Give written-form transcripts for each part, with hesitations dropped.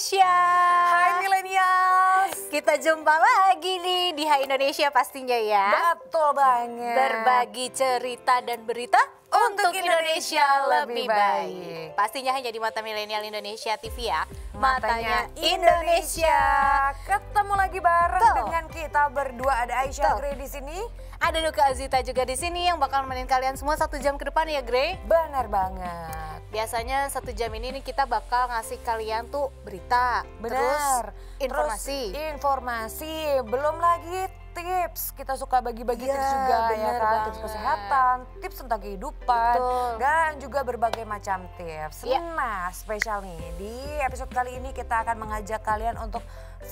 Indonesia. Hai millennials. Kita jumpa lagi nih di Hai Indonesia pastinya ya. Betul banget. Berbagi cerita dan berita untuk Indonesia lebih baik. Pastinya hanya di Mata Milenial Indonesia TV ya. Matanya Indonesia. Ketemu lagi bareng dengan kita berdua, ada Aisyah Grey di sini. Ada Nuka Azita juga di sini yang bakal nemenin kalian semua 1 jam ke depan ya, Grey. Benar banget. Biasanya 1 jam ini nih kita bakal ngasih kalian tuh berita, Benar. informasi. Terus informasi, belum lagi tips. Kita suka bagi-bagi tips juga ya kan, banget. tips kesehatan, tips tentang kehidupan, Betul. dan juga berbagai macam tips. Ya. Nah, spesial nih di episode kali ini kita akan mengajak kalian untuk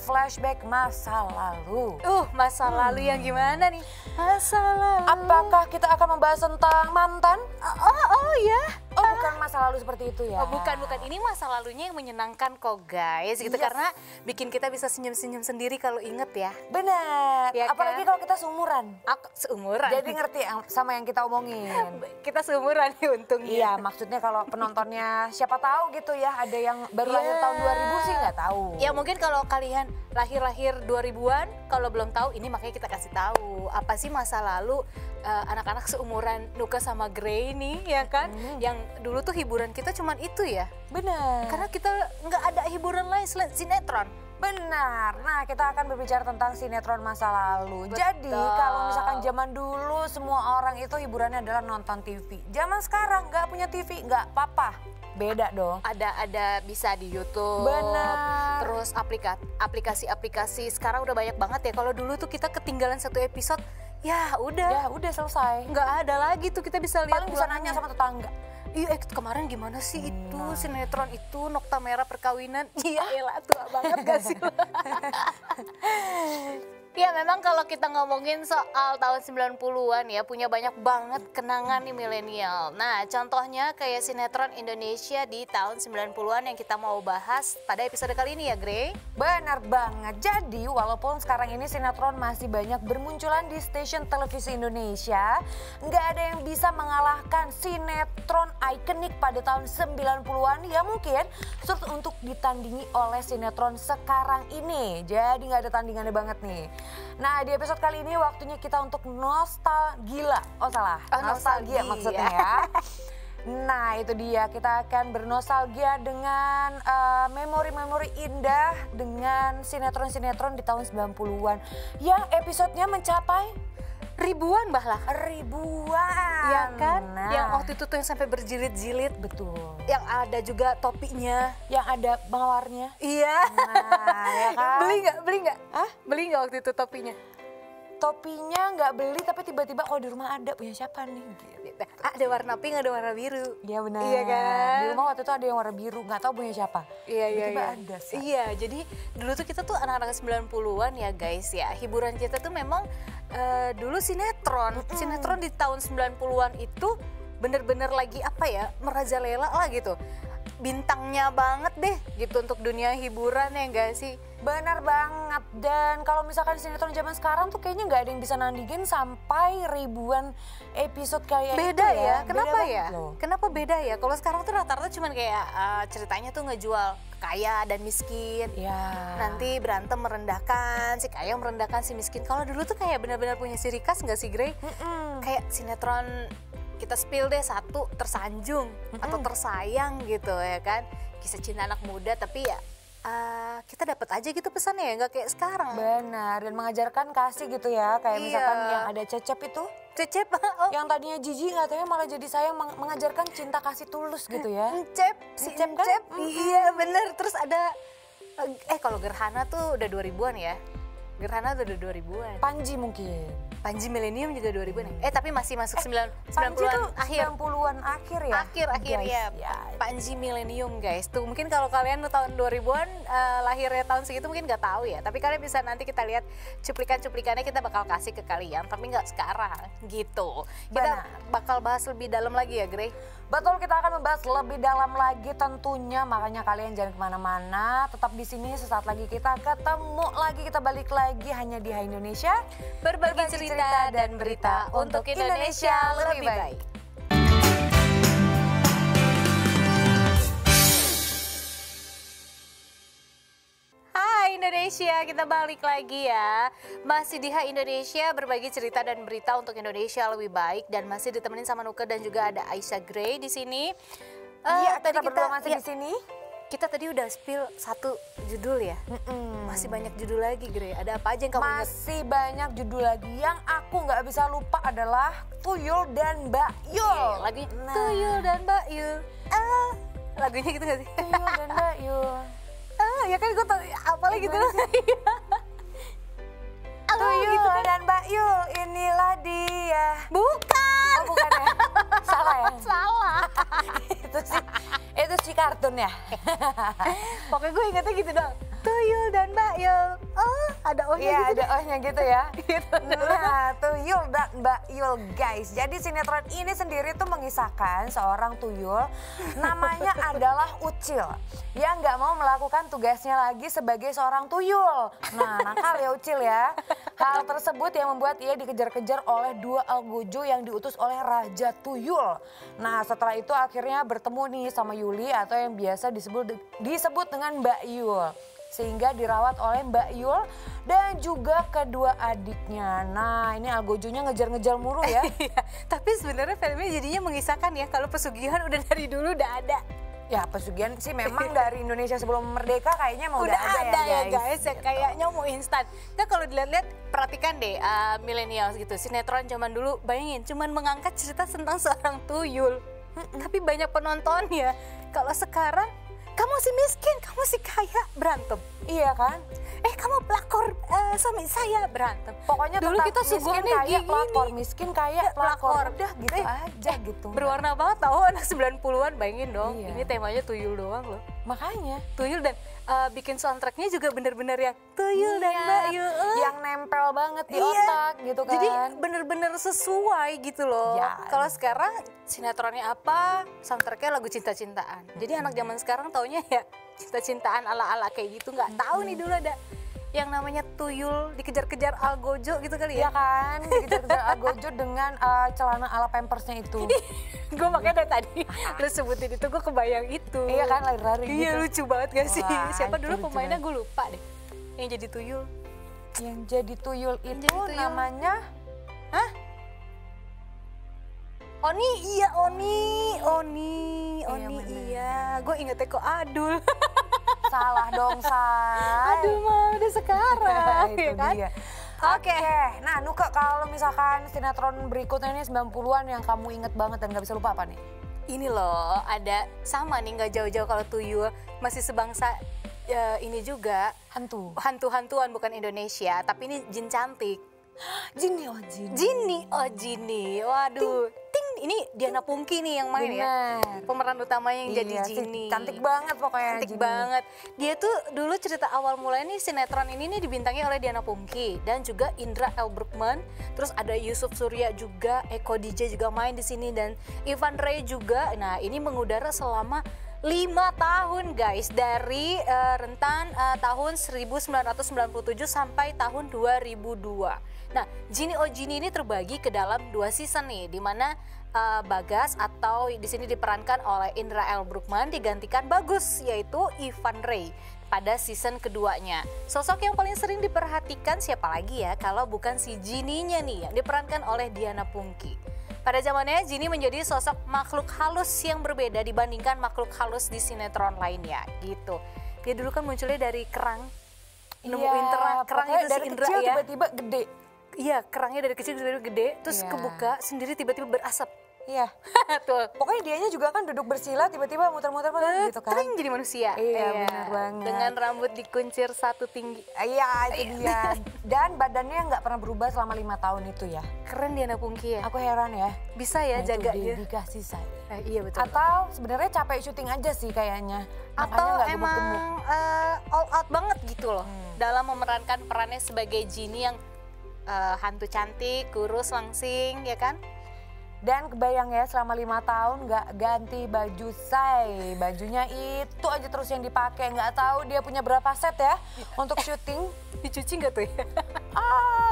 flashback masa lalu. Masa lalu yang gimana nih? Masa lalu. Apakah kita akan membahas tentang mantan? Oh ya. Oh, bukan masa lalu seperti itu ya? Oh, bukan. Ini masa lalunya yang menyenangkan kok guys gitu. Yes. Karena bikin kita bisa senyum-senyum sendiri kalau inget ya. Benar. Ya Apalagi kan? kalau kita seumuran. Aku seumuran. Jadi ngerti sama yang kita omongin. Kita seumuran nih untungnya. Iya, maksudnya kalau penontonnya siapa tahu gitu ya, ada yang baru lahir tahun 2000 sih nggak tahu. Ya mungkin kalau kalian lahir 2000-an, kalau belum tahu ini makanya kita kasih tahu. Apa sih masa lalu anak-anak seumuran Nuka sama Grey nih ya kan? Yang dulu tuh hiburan kita cuman itu ya. Benar. Karena kita nggak ada hiburan lain selain sinetron. Benar. Nah, kita akan berbicara tentang sinetron masa lalu. Betul. Jadi, kalau misalkan zaman dulu semua orang itu hiburannya adalah nonton TV. Zaman sekarang nggak punya TV, nggak apa-apa. Beda dong. Ada bisa di YouTube. Benar. Terus aplikasi-aplikasi sekarang udah banyak banget ya. Kalau dulu tuh kita ketinggalan 1 episode, ya udah. Ya, udah selesai. Nggak ada lagi tuh kita bisa lihat Paling bisa ulangannya. nanya sama tetangga. Iya, kemarin gimana sih itu sinetron itu Nokta Merah Perkawinan? Iya, elah tua banget gak sih? Ya memang kalau kita ngomongin soal tahun 90-an ya punya banyak banget kenangan nih milenial. Nah contohnya kayak sinetron Indonesia di tahun 90-an yang kita mau bahas pada episode kali ini ya Grey. Benar banget. Jadi walaupun sekarang ini sinetron masih banyak bermunculan di stasiun televisi Indonesia, nggak ada yang bisa mengalahkan sinetron ikonik pada tahun 90-an yang mungkin sulit untuk ditandingi oleh sinetron sekarang ini. Jadi nggak ada tandingannya banget nih. Nah, di episode kali ini waktunya kita untuk nostalgia. Nostalgia maksudnya ya. Nah, itu dia. Kita akan bernostalgia dengan memori-memori indah dengan sinetron-sinetron di tahun 90-an yang episodenya mencapai Ribuan bahlah. ribuan. Ya kan? Nah, Yang waktu itu tuh yang sampai berjilid-jilid. betul. Yang ada juga topinya. Yang ada mawarnya. Iya. Nah, ya kan? Beli nggak? Hah? Beli nggak waktu itu topinya? Topinya nggak beli, tapi tiba-tiba kalau di rumah ada, punya siapa nih? Gitu. Ada warna pink, ada warna biru. Iya benar. Iya kan? Di rumah waktu itu ada yang warna biru, nggak tahu punya siapa. Iya. Tiba-tiba ada sih. Iya, jadi dulu tuh kita tuh anak-anak 90-an ya guys ya. Hiburan kita tuh memang dulu sinetron. Sinetron di tahun 90-an itu bener-bener lagi apa ya, merajalela lah gitu. Bintangnya banget deh gitu untuk dunia hiburan ya enggak sih? Benar banget. Dan kalau misalkan sinetron zaman sekarang tuh kayaknya nggak ada yang bisa nandingin sampai ribuan episode kayak Beda itu ya, kenapa Beda ya? banget loh. Kenapa beda ya? Kalau sekarang tuh rata-rata cuman kayak ceritanya tuh ngejual kaya dan miskin. Ya. Nanti berantem merendahkan, si kaya merendahkan si miskin. Kalau dulu tuh kayak benar-benar punya ciri khas nggak sih Grey? Kayak sinetron kita spill deh satu tersanjung atau tersayang gitu ya kan. Kisah cinta anak muda tapi ya kita dapat aja gitu pesannya ya, nggak kayak sekarang. Benar, dan mengajarkan kasih gitu ya. Kayak Iya. misalkan yang ada Cecep itu. Cecep, oh, Yang tadinya jijik nggak tahu malah jadi sayang, mengajarkan cinta kasih tulus gitu ya. Encep, si Encep kan? Encep, iya bener. Terus ada, kalau Gerhana tuh udah 2000-an ya. Gerhana tuh udah 2000-an. Panji mungkin. Panji Millennium juga 2000-an ya? Tapi masih masuk Panji 90-an tuh akhir. 90-an akhir ya? Akhir Guys, ya. Panji Millennium guys. Tuh mungkin kalau kalian tahun 2000-an lahirnya tahun segitu mungkin nggak tahu ya. Tapi kalian bisa nanti kita lihat cuplikan-cuplikannya kita bakal kasih ke kalian. Tapi nggak sekarang gitu. Kita bakal bahas lebih dalam lagi ya Grey. Betul, kita akan membahas lebih dalam lagi tentunya. Makanya kalian jangan kemana-mana. Tetap di sini, sesaat lagi kita ketemu lagi. Kita balik lagi hanya di Hai Indonesia. Berbagi cerita dan berita untuk Indonesia lebih baik. Indonesia, kita balik lagi ya. Masih di Hai Indonesia, berbagi cerita dan berita untuk Indonesia lebih baik, dan masih ditemenin sama Nuka dan juga ada Aisyah Gray di sini. Iya, tadi kita berdua masih di sini. Kita tadi udah spill satu judul ya. Masih banyak judul lagi, Gray. Ada apa aja yang kamu ingat? Masih banyak judul lagi. Yang aku nggak bisa lupa adalah Tuyul dan Mbak Yul. Lagunya Tuyul dan Mbak Yul. Lagunya gitu gak sih? Tuyul dan Mbak Yul. Ya kan gue tau apalagi gitu. Tuyul gitu kan. dan Mbak Yul, inilah dia. Bukan. Oh bukan ya? Salah ya? Salah. itu sih kartun ya. Pokoknya gue ingetnya gitu dong. Tuyul dan Mbak Yul. Oh, ada O-nya Iya, gitu. ada O-nya gitu ya. Gitu. Nah, Tuyul dan Mbak Yul guys. Jadi sinetron ini sendiri tuh mengisahkan seorang tuyul namanya adalah Ucil yang nggak mau melakukan tugasnya lagi sebagai seorang tuyul. Nah, nakal ya Ucil ya. Hal tersebut yang membuat ia dikejar-kejar oleh dua algojo yang diutus oleh Raja Tuyul. Nah, setelah itu akhirnya bertemu nih sama Yuli atau yang biasa disebut dengan Mbak Yul. Sehingga dirawat oleh Mbak Yul dan juga kedua adiknya. Nah, ini algojonya ngejar-ngejar mulu ya. Tapi sebenarnya filmnya jadinya mengisahkan ya kalau pesugihan udah dari dulu udah ada. Ya, pesugihan sih memang dari Indonesia sebelum merdeka kayaknya mau udah ada ya guys. guys. Ya, kayaknya mau instan. Nah, kalau dilihat-lihat perhatikan deh milenial gitu. Sinetron zaman dulu bayangin cuman mengangkat cerita tentang seorang tuyul. Tapi banyak penontonnya. Kalau sekarang kamu si miskin, kamu si kaya, berantem. Iya kan? Kamu pelakor suami saya, berantem. Pokoknya dulu tetap kita miskin suguhannya kaya gini. pelakor, miskin kaya pelakor. Udah gitu aja Eh, gitu. Berwarna banget tahu anak 90-an, bayangin dong. Iya. Ini temanya tuyul doang loh. Makanya. Tuyul dan bikin soundtracknya juga bener-bener yang tuyul dan Mbak Yul. Yang nempel banget di otak gitu kan. Jadi bener-bener sesuai gitu loh. Ya. Kalau sekarang sinetronnya apa, soundtracknya lagu cinta-cintaan. Jadi anak zaman sekarang taunya ya cinta-cintaan ala-ala kayak gitu. Nggak tahu nih dulu ada yang namanya tuyul dikejar-kejar algojo gitu kali Iya ya. kan, dikejar-kejar algojo dengan celana ala pampersnya itu. Gue makanya dari tadi lu sebutin itu gue kebayang itu. Iya kan, lari-lari gitu. Iya, lucu banget gak sih? Wah, Siapa itu dulu lucu pemainnya banget. gue lupa deh. Yang jadi tuyul. Yang jadi tuyul itu jadi tuyul. namanya Oni, iya Oni bener. iya. Gue ingetnya kok Adul. salah dong, Say. Aduh mah udah sekarang, Itu ya kan? dia. Oke. Nah Nuka, kalau misalkan sinetron berikutnya ini 90-an yang kamu inget banget dan gak bisa lupa apa nih? Ini loh, ada sama nih nggak jauh-jauh kalau tuyul masih sebangsa ini juga Hantu. hantu-hantuan bukan Indonesia, tapi ini jin cantik. Jinny, oh Jinny. Jinny, oh Jinny, waduh. Ting, ini Diana Pungky nih yang main ya. Bener. Pemeran utamanya yang jadi sih, Jinny. cantik banget pokoknya. Cantik Jinny. banget. Dia tuh dulu cerita awal mulanya nih sinetron ini nih dibintangi oleh Diana Pungky dan juga Indra L. Bruggman. Terus ada Yusuf Surya juga, Eko DJ juga main di sini dan Ivan Ray juga. Nah, ini mengudara selama 5 tahun guys, dari rentan tahun 1997 sampai tahun 2002. Nah, Jinny Oh Jinny ini terbagi ke dalam 2 season nih, di mana Bagas atau di sini diperankan oleh Indra L. Bruggman digantikan Bagus, yaitu Ivan Ray pada season keduanya. Sosok yang paling sering diperhatikan siapa lagi ya kalau bukan si Jinny-nya nih yang diperankan oleh Diana Pungky. Pada zamannya Jinny menjadi sosok makhluk halus yang berbeda dibandingkan makhluk halus di sinetron lainnya gitu. Dia dulu kan munculnya dari kerang, nemuin kerang itu si dari Indra kecil ya. tiba-tiba gede. Iya, kerangnya dari kecil tiba-tiba gede, terus Iya. kebuka sendiri tiba-tiba berasap. Iya. Tuh. Pokoknya dianya juga kan duduk bersila tiba-tiba muter-muter gitu kan. Tring jadi manusia. Iya, benar banget. Dengan rambut dikuncir satu tinggi. Iya, itu dia. Dan badannya nggak pernah berubah selama 5 tahun itu ya. Keren Diana Pungky ya. Aku heran ya. Bisa ya Nah, itu jaga dia. dikasih saya. Iya betul. Atau sebenarnya capek syuting aja sih kayaknya. Atau Makanya nggak emang gemuk-gemuk. all out banget gitu loh dalam memerankan perannya sebagai Jinny yang hantu cantik, kurus, langsing, ya kan? Dan kebayang ya selama 5 tahun nggak ganti baju say. Bajunya itu aja terus yang dipakai. Nggak tahu dia punya berapa set ya untuk syuting. Dicuci nggak tuh ya?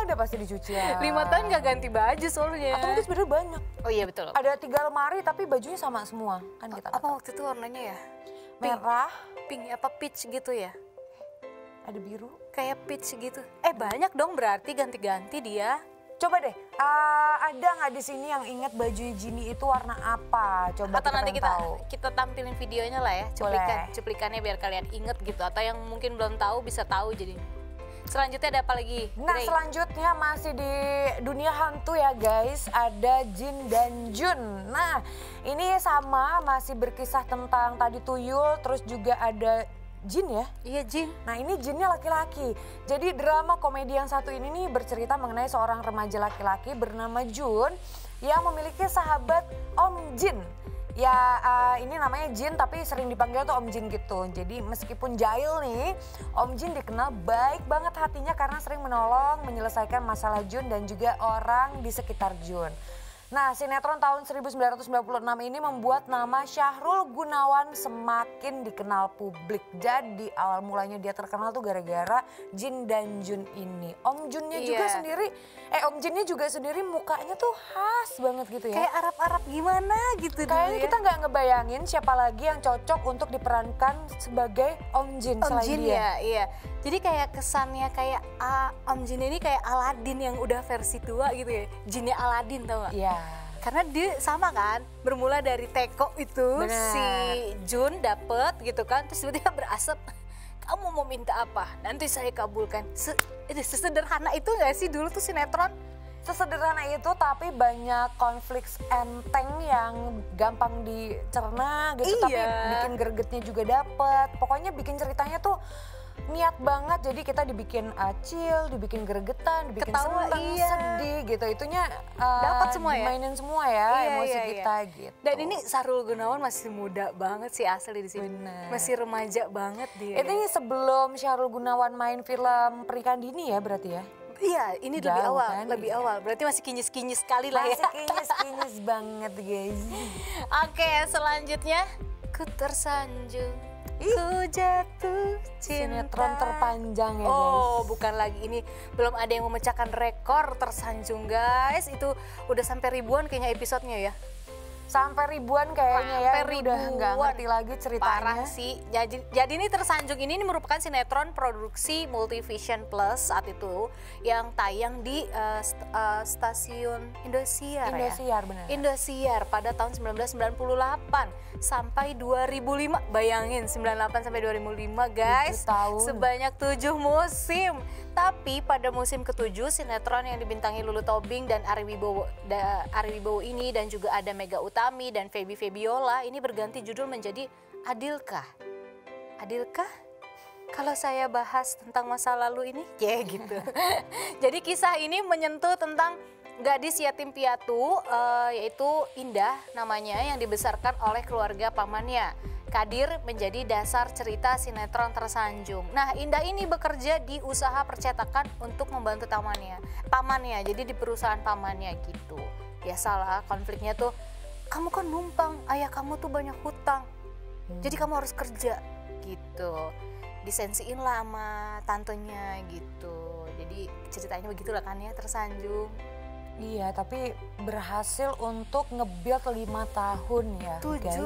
Udah pasti dicuci ya. 5 tahun nggak ganti baju soalnya. Atau mungkin sebenarnya banyak. Oh iya betul. Ada 3 lemari tapi bajunya sama semua. Kan kita Apa waktu itu warnanya ya? merah. Pink apa peach gitu ya? Ada biru. Kayak peach gitu. Banyak dong berarti ganti-ganti dia. Coba deh, ada nggak di sini yang ingat baju Ginny itu warna apa? Coba Atau kita nanti pengen tahu. kita tampilin videonya lah ya, cuplikannya biar kalian inget gitu. Atau yang mungkin belum tahu bisa tahu jadi. Selanjutnya ada apa lagi? Nah, selanjutnya masih di dunia hantu ya guys, ada Jin dan Jun. Nah, ini sama masih berkisah tentang tadi tuyul, terus juga ada Jin ya? Iya, Jin. Nah, ini Jinnya laki-laki. Jadi drama komedi yang satu ini nih bercerita mengenai seorang remaja laki-laki bernama Jun yang memiliki sahabat Om Jin. Ya ini namanya Jin tapi sering dipanggil tuh Om Jin gitu. Jadi meskipun jahil nih, Om Jin dikenal baik banget hatinya karena sering menolong menyelesaikan masalah Jun dan juga orang di sekitar Jun. Nah, sinetron tahun 1996 ini membuat nama Syahrul Gunawan semakin dikenal publik. Jadi awal mulanya dia terkenal tuh gara-gara Jin dan Jun ini. Om Junnya juga sendiri, Om Jinnya juga sendiri mukanya tuh khas banget gitu ya. Kayak Arab-Arab gimana gitu. Kayaknya kita nggak ngebayangin siapa lagi yang cocok untuk diperankan sebagai Om Jin selain Jin dia. Ya, iya. Jadi kayak kesannya kayak Om Jin ini kayak Aladin yang udah versi tua gitu ya. Jinnya Aladin tau gak? Iya. Karena dia sama kan, bermula dari teko itu. Bener. Si Jun dapet gitu kan, terus tiba-tiba berasap. Kamu mau minta apa? Nanti saya kabulkan. Sesederhana itu gak sih dulu tuh sinetron? Sesederhana itu tapi banyak konflik enteng yang gampang dicerna gitu. Tapi bikin gregetnya juga dapet. Pokoknya bikin ceritanya tuh niat banget, jadi kita dibikin chill, dibikin gregetan, dibikin ketawa, seneng, sedih gitu. Itunya dapat semua ya? Dimainin semua ya emosi kita gitu. Dan ini Syahrul Gunawan masih muda banget sih asli di sini. Bener. Masih remaja banget dia. Ini sebelum Syahrul Gunawan main film Pernikahan Dini ya berarti ya? Iya, ini Jauh, lebih awal, kan? lebih awal. Berarti masih kinyis-kinyis sekali lah ya. Masih kinyis-kinyis banget guys. Oke, selanjutnya ku tersanjung, ku jatuh cinta. Sinetron terpanjang ya guys. Oh, bukan lagi, ini belum ada yang memecahkan rekor tersanjung guys. Itu udah sampai ribuan kayaknya episodenya ya. Sampai ribuan kayaknya ya, Sampai udah nggak ngerti lagi ceritanya. Parah sih. Jadi ini Tersanjung ini merupakan sinetron produksi Multivision Plus saat itu yang tayang di stasiun Indosiar Indosiar ya? benar. Indosiar pada tahun 1998 sampai 2005. Bayangin 98 sampai 2005 guys. 7 tahun. Sebanyak 7 musim. Tapi pada musim ke-7 sinetron yang dibintangi Lulu Tobing dan Ari Wibowo ini dan juga ada Mega Utami dan Feby Febiola ini berganti judul menjadi Adilkah? Adilkah? Kalau saya bahas tentang masa lalu ini, gitu. Jadi kisah ini menyentuh tentang gadis yatim piatu yaitu Indah namanya yang dibesarkan oleh keluarga pamannya. Kadir menjadi dasar cerita sinetron Tersanjung. Nah, Indah ini bekerja di usaha percetakan untuk membantu pamannya. Jadi di perusahaan pamannya gitu. Biasalah konfliknya tuh, kamu kan numpang, ayah kamu tuh banyak hutang. Jadi kamu harus kerja gitu. Disensiin lah sama tantenya gitu. Jadi ceritanya begitulah kan ya Tersanjung. Iya, tapi berhasil untuk nge-build 5 tahun ya 7. guys.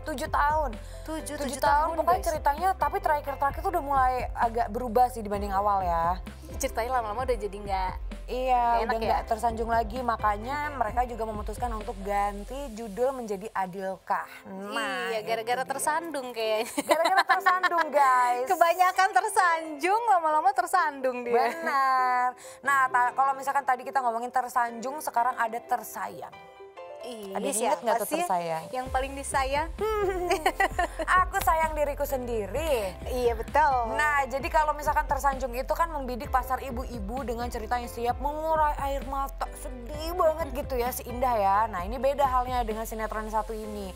7 tahun. 7 tahun pokoknya guys. ceritanya, tapi terakhir tuh udah mulai agak berubah sih dibanding awal ya. Ceritanya lama-lama udah jadi nggak Iya, enak udah nggak tersanjung lagi, makanya mereka juga memutuskan untuk ganti judul menjadi Adilkah. Nah, iya, gara-gara tersandung kayaknya. Gara-gara tersandung guys. Kebanyakan tersanjung, lama-lama tersandung dia. Benar. Nah, kalau misalkan tadi kita ngomongin tersanjung, sekarang ada tersayang. Iya, Ada yang inget nggak tuh sih tersayang? yang paling disayang? Aku sayang diriku sendiri. Iya betul. Nah, jadi kalau misalkan Tersanjung itu kan membidik pasar ibu-ibu dengan cerita yang siap mengurai air mata. Sedih banget gitu ya, si Indah ya. Nah, ini beda halnya dengan sinetron yang satu ini.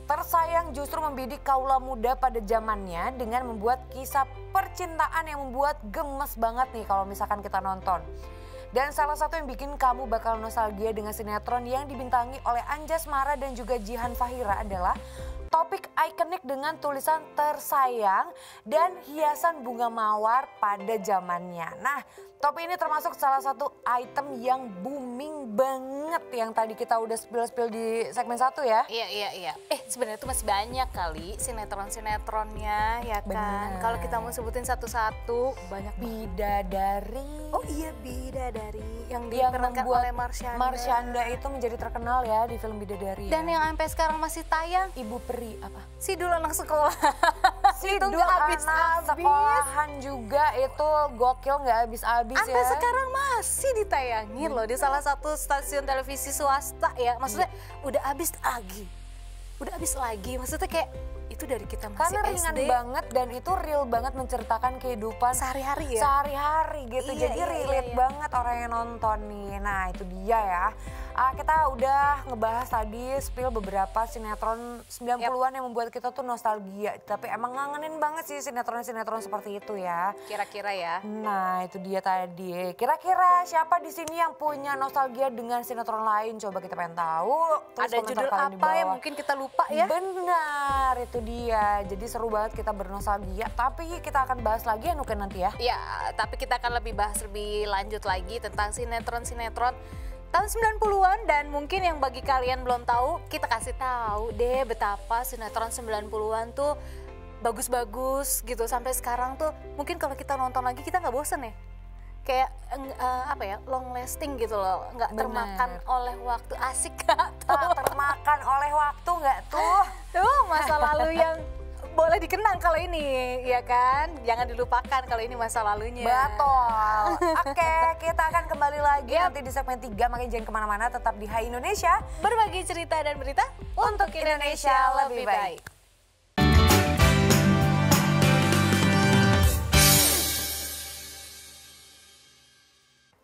Tersayang justru membidik kaula muda pada zamannya dengan membuat kisah percintaan yang membuat gemes banget nih kalau misalkan kita nonton. Dan salah satu yang bikin kamu bakal nostalgia dengan sinetron yang dibintangi oleh Anjasmara dan juga Jihan Fahira adalah topik ikonik dengan tulisan tersayang dan hiasan bunga mawar pada zamannya. Nah, topi ini termasuk salah satu item yang booming banget yang tadi kita udah spill-spill di segmen 1 ya. Iya. Sebenarnya tuh masih banyak kali sinetron-sinetronnya ya kan. Kalau kita mau sebutin satu-satu banyak. Bidadari. Oh iya, Bidadari yang Yang diperankan membuat oleh Marshanda. Marshanda itu menjadi terkenal ya di film Bidadari. Dan ya. yang sampai sekarang masih tayang, Ibu Peri apa? Sidul Anak Sekolah. Itu Sidul nggak Anak habis-habis. Sekolahan juga itu gokil nggak habis-habis ya. Sampai sekarang masih ditayangin loh di salah satu stasiun televisi swasta ya. Maksudnya udah habis lagi. Maksudnya kayak itu dari kita masih Karena ringan SD. banget dan itu real banget menceritakan kehidupan Sehari-hari ya? Sehari-hari gitu. Iya, Jadi iya, relate iya. banget orang yang nonton nih. Nah itu dia ya. Kita udah ngebahas tadi spill beberapa sinetron 90-an yang membuat kita tuh nostalgia. Tapi emang ngangenin banget sih sinetron-sinetron seperti itu ya. Kira-kira ya. Nah itu dia tadi. Kira-kira siapa di sini yang punya nostalgia dengan sinetron lain? Coba kita pengen tahu. Tulis Ada komentar judul kalian di apa yang bawah. mungkin kita lupa ya? Benar, itu dia. Jadi seru banget kita bernostalgia. Tapi kita akan bahas lagi ya Nuken nanti ya. Ya, tapi kita akan bahas lebih lanjut lagi tentang sinetron-sinetron tahun 90-an. Dan mungkin yang bagi kalian belum tahu, kita kasih tahu deh betapa sinetron 90-an tuh bagus-bagus gitu. Sampai sekarang tuh mungkin kalau kita nonton lagi kita nggak bosen ya. Kayak long lasting gitu loh, nggak Bener. termakan oleh waktu. Asik gak tuh? Tak termakan oleh waktu nggak tuh? Tuh masa lalu yang boleh dikenang kalau ini, ya kan? Jangan dilupakan kalau ini masa lalunya. Betul. Oke, kita akan kembali lagi nanti di segmen 3. Makanya jangan kemana-mana, tetap di Hai Indonesia. Berbagi cerita dan berita untuk Indonesia lebih baik.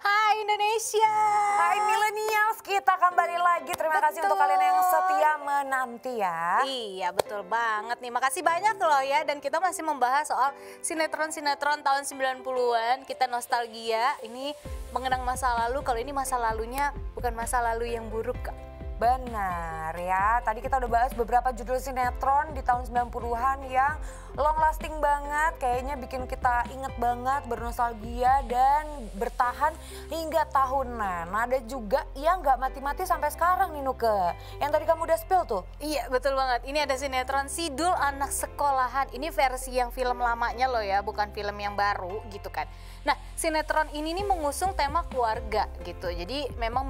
Hai Indonesia. Hai Millennials, kita kembali lagi. Terima kasih untuk kalian yang setia menanti ya. Iya betul banget nih, makasih banyak loh ya. Dan kita masih membahas soal sinetron-sinetron tahun 90-an. Kita nostalgia, ini mengenang masa lalu. Kalau ini masa lalunya bukan masa lalu yang buruk Kak. Benar ya, tadi kita udah bahas beberapa judul sinetron di tahun 90-an yang long lasting banget. Kayaknya bikin kita inget banget, bernostalgia dan bertahan hingga tahunan. Nah, ada juga yang gak mati-mati sampai sekarang nih Nuke. Yang tadi kamu udah spill tuh. Iya betul banget, ini ada sinetron Sidul Anak Sekolahan. Ini versi yang film lamanya loh ya, bukan film yang baru gitu kan. Nah sinetron ini nih mengusung tema keluarga gitu. Jadi memang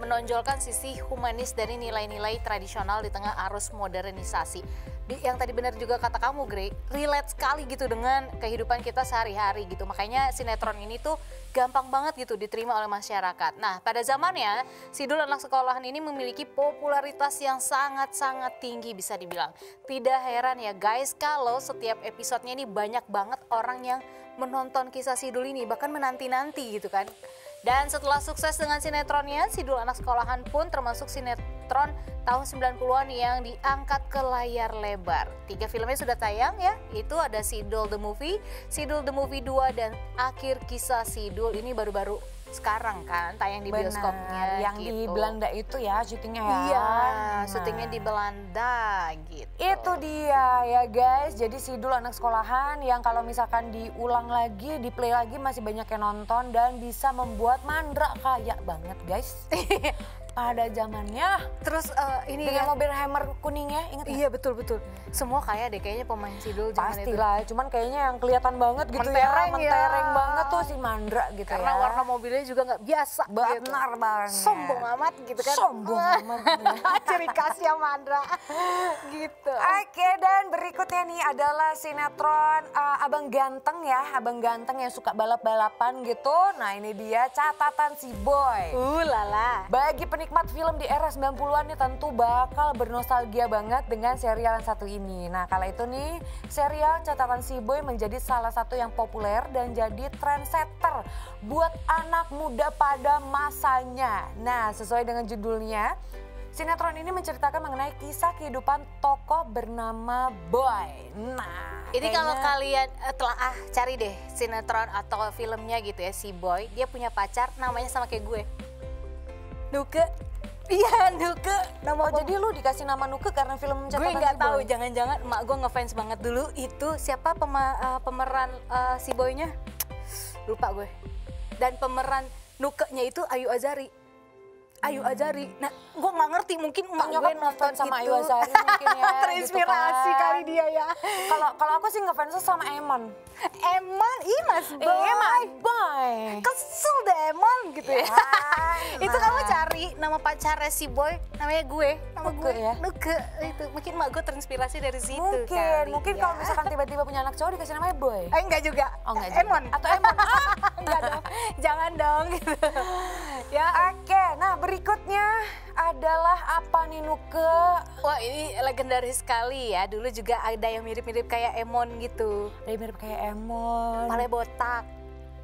menonjolkan sisi humanis dari nilai-nilai tradisional di tengah arus modernisasi. Yang tadi benar juga kata kamu Grey, relate sekali gitu dengan kehidupan kita sehari-hari gitu. Makanya sinetron ini tuh gampang banget gitu diterima oleh masyarakat. Nah pada zamannya Sidul Anak Sekolahan ini memiliki popularitas yang sangat-sangat tinggi bisa dibilang. Tidak heran ya guys kalau setiap episodenya ini banyak banget orang yang menonton kisah Sidul ini, bahkan menanti-nanti gitu kan. Dan setelah sukses dengan sinetronnya, Sidul Anak Sekolahan pun termasuk sinetron tahun 90-an yang diangkat ke layar lebar. 3 filmnya sudah tayang ya, itu ada Sidul The Movie, Sidul The Movie 2, dan Akhir Kisah Sidul. Ini baru-baru sekarang kan tayang di bioskopnya. Yang gitu. di Belanda itu ya syutingnya ya. Iya, Nah, syutingnya di Belanda gitu. Itu dia ya guys, jadi Sidul Anak Sekolahan yang kalau misalkan diulang lagi, di play lagi masih banyak yang nonton dan bisa membuat Mandra kaya banget guys. Pada zamannya. Terus ini dengan ya, mobil Hammer kuningnya, inget gak? iya betul-betul. Semua kaya deh kayaknya pemain Sidul zaman itu. Pastilah, cuman kayaknya yang kelihatan banget gitu Mentereng ya, mentereng ya. banget tuh si Mandra gitu Karena ya. warna mobilnya juga nggak biasa gitu. Benar banget. Sombong amat gitu kan. Sombong amat. Ciri khasnya Mandra gitu. Oke, dan berikutnya nih adalah sinetron Abang Ganteng ya. Abang Ganteng yang suka balap-balapan gitu. Nah ini dia catatan si Boy. Lala. Bagi penikmat film di era 90-an nih tentu bakal bernostalgia banget dengan serial yang satu ini. Nah kala itu nih serial catatan si Boy menjadi salah satu yang populer dan jadi trendsetter buat anak muda pada masanya. Nah sesuai dengan judulnya, sinetron ini menceritakan mengenai kisah kehidupan tokoh bernama Boy. Nah Ini kalau kalian telah cari deh sinetron atau filmnya gitu ya, si Boy dia punya pacar namanya sama kayak gue, Nuke. Iya, Nuke. Oh jadi lu dikasih nama Nuke karena film gue catatan nggak si tahu, Boy? jangan-jangan emak gue ngefans banget dulu itu siapa pemeran si boynya, lupa gue. Dan pemeran Nuke-nya itu Ayu Azari. Ayu Azari. Nah, gue nggak ngerti, mungkin emak gue nonton sama itu. Ayu Azari mungkin ya. Terinspirasi gitu kan. kali dia ya. Kalau aku sih ngefans sama Emon. Emon, ih Mas Boy. Emon, boy. Kesel deh Emon gitu ya. Itu nah. kamu cari nama pacarnya si boy, namanya gue, nama Nuke gue ya? Nuke. Itu mungkin emak gue terinspirasi dari situ. Mungkin ya. kalau misalkan tiba-tiba punya anak cowok dikasih namanya Boy. Enggak juga. Oh enggak juga. Emon. Atau Emon. Enggak dong. Jangan dong gitu. Ya. Oke, nah berikutnya adalah apa nih Nuke? Wah, ini legendaris sekali ya. Dulu juga ada yang mirip-mirip kayak Emon gitu. Dia mirip kayak Emon. Kepalanya botak.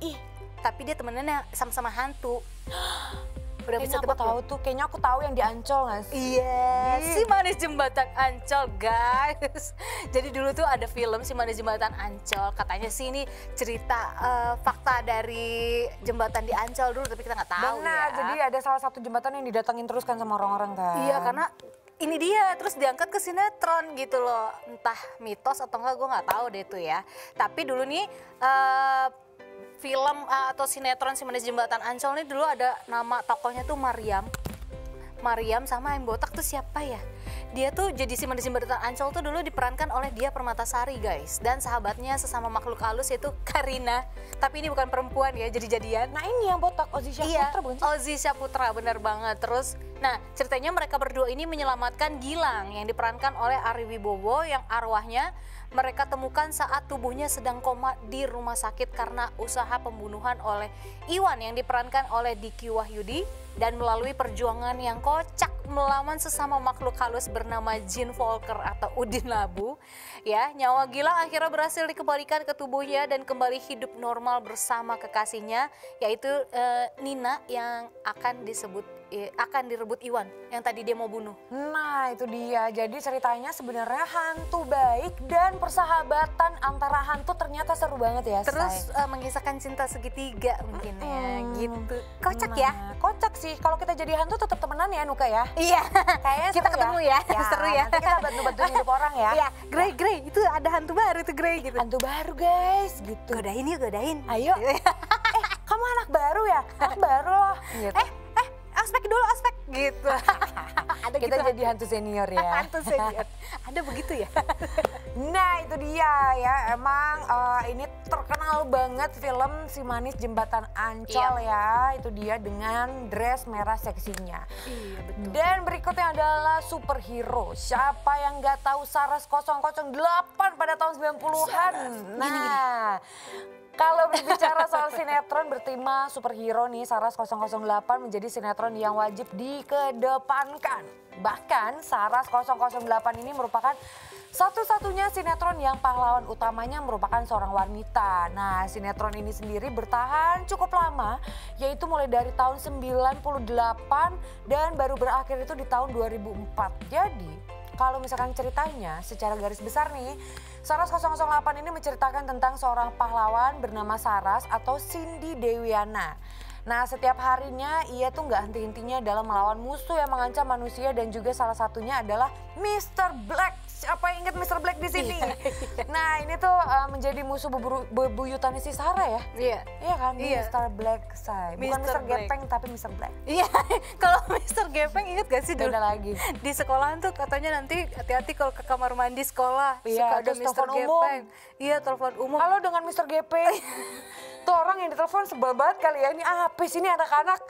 Ih, Tapi dia temennya sama-sama hantu. Udah bisa kayaknya aku tebak tahu belum? tuh. Kayaknya aku tahu yang di Ancol nggak sih? Iya, si Manis Jembatan Ancol guys. Jadi dulu tuh ada film si Manis Jembatan Ancol. Katanya sih ini cerita fakta dari jembatan di Ancol dulu, tapi kita nggak tahu. Benar, ya. jadi ada salah satu jembatan yang didatengin terus kan sama orang-orang kan. Iya, karena ini dia terus diangkat ke sinetron gitu loh. Entah mitos atau enggak, gue nggak tahu deh tuh ya. Tapi dulu nih film atau sinetron si Manis Jembatan Ancol ini dulu ada nama tokohnya tuh Mariam. Mariam sama yang botak tuh siapa ya? Dia tuh jadi si Manis Jembatan Ancol tuh dulu diperankan oleh Diah Permatasari guys. Dan sahabatnya sesama makhluk halus yaitu Karina. Tapi ini bukan perempuan ya, jadi jadian. Nah ini yang botak, Ozi Syaputra bukan sih? Ozi Syaputra, benar banget. Terus, nah ceritanya mereka berdua ini menyelamatkan Gilang yang diperankan oleh Ari Wibowo yang arwahnya mereka temukan saat tubuhnya sedang koma di rumah sakit karena usaha pembunuhan oleh Iwan yang diperankan oleh Diki Wahyudi. Dan melalui perjuangan yang kocak melawan sesama makhluk halus bernama Jin Volker atau Udin Labu, ya nyawa Gilang akhirnya berhasil dikembalikan ke tubuhnya dan kembali hidup normal bersama kekasihnya, yaitu Nina yang akan direbut Iwan yang tadi dia mau bunuh. Nah itu dia, jadi ceritanya sebenarnya hantu baik dan persahabatan antara hantu ternyata seru banget ya. Terus mengisahkan cinta segitiga mungkin ya gitu. Kocak Nah, ya? Kocak sih, kalau kita jadi hantu tetap temenan ya Nuka ya. Iya. Kayaknya Kita seru ketemu ya, seru ya. Nanti kita bantu-bantuin hidup orang ya. Iya, Grey, itu ada hantu baru tuh Grey gitu. Hantu baru guys, gitu. Godain yuk, godain. Ayo. Kamu anak baru ya? Anak baru loh. Gitu. Aspek dulu, aspek gitu. Ada Kita gitu, jadi hantu senior ya. hantu senior. Ada begitu ya? Nah itu dia ya, emang ini terkenal banget film Si Manis Jembatan Ancol ya. Itu dia dengan dress merah seksinya. Iya betul. Dan berikutnya adalah superhero. Siapa yang nggak tahu Saras 008 pada tahun 90-an? Nah, kalau berbicara soal sinetron bertema superhero nih, Saras 008 menjadi sinetron yang wajib dikedepankan. Bahkan Saras 008 ini merupakan satu-satunya sinetron yang pahlawan utamanya merupakan seorang wanita. Nah, sinetron ini sendiri bertahan cukup lama, yaitu mulai dari tahun 98 dan baru berakhir itu di tahun 2004. Jadi, kalau misalkan ceritanya secara garis besar nih, Saras 008 ini menceritakan tentang seorang pahlawan bernama Saras atau Cindy Dewiana. Nah setiap harinya ia tuh nggak henti-hentinya dalam melawan musuh yang mengancam manusia dan juga salah satunya adalah Mr. Black. Siapa yang ingat Mr. Black di sini? Nah ini tuh menjadi musuh bebuyutannya si Sarah ya? Iya. Iya kan? Iya. Mr. Black say. Bukan Mr. Mr. Black. Gepeng tapi Mr. Black. Iya, kalau Mr. Gepeng inget gak sih dulu? Beda lagi. Di sekolahan tuh katanya nanti hati-hati kalau ke kamar mandi sekolah. Iya, suka ada terus Mr. telepon umum. Gepeng. Iya, telepon umum. Halo dengan Mr. Gepeng. Tuh orang yang ditelepon sebel banget kali ya. Ini apa sih ini anak-anak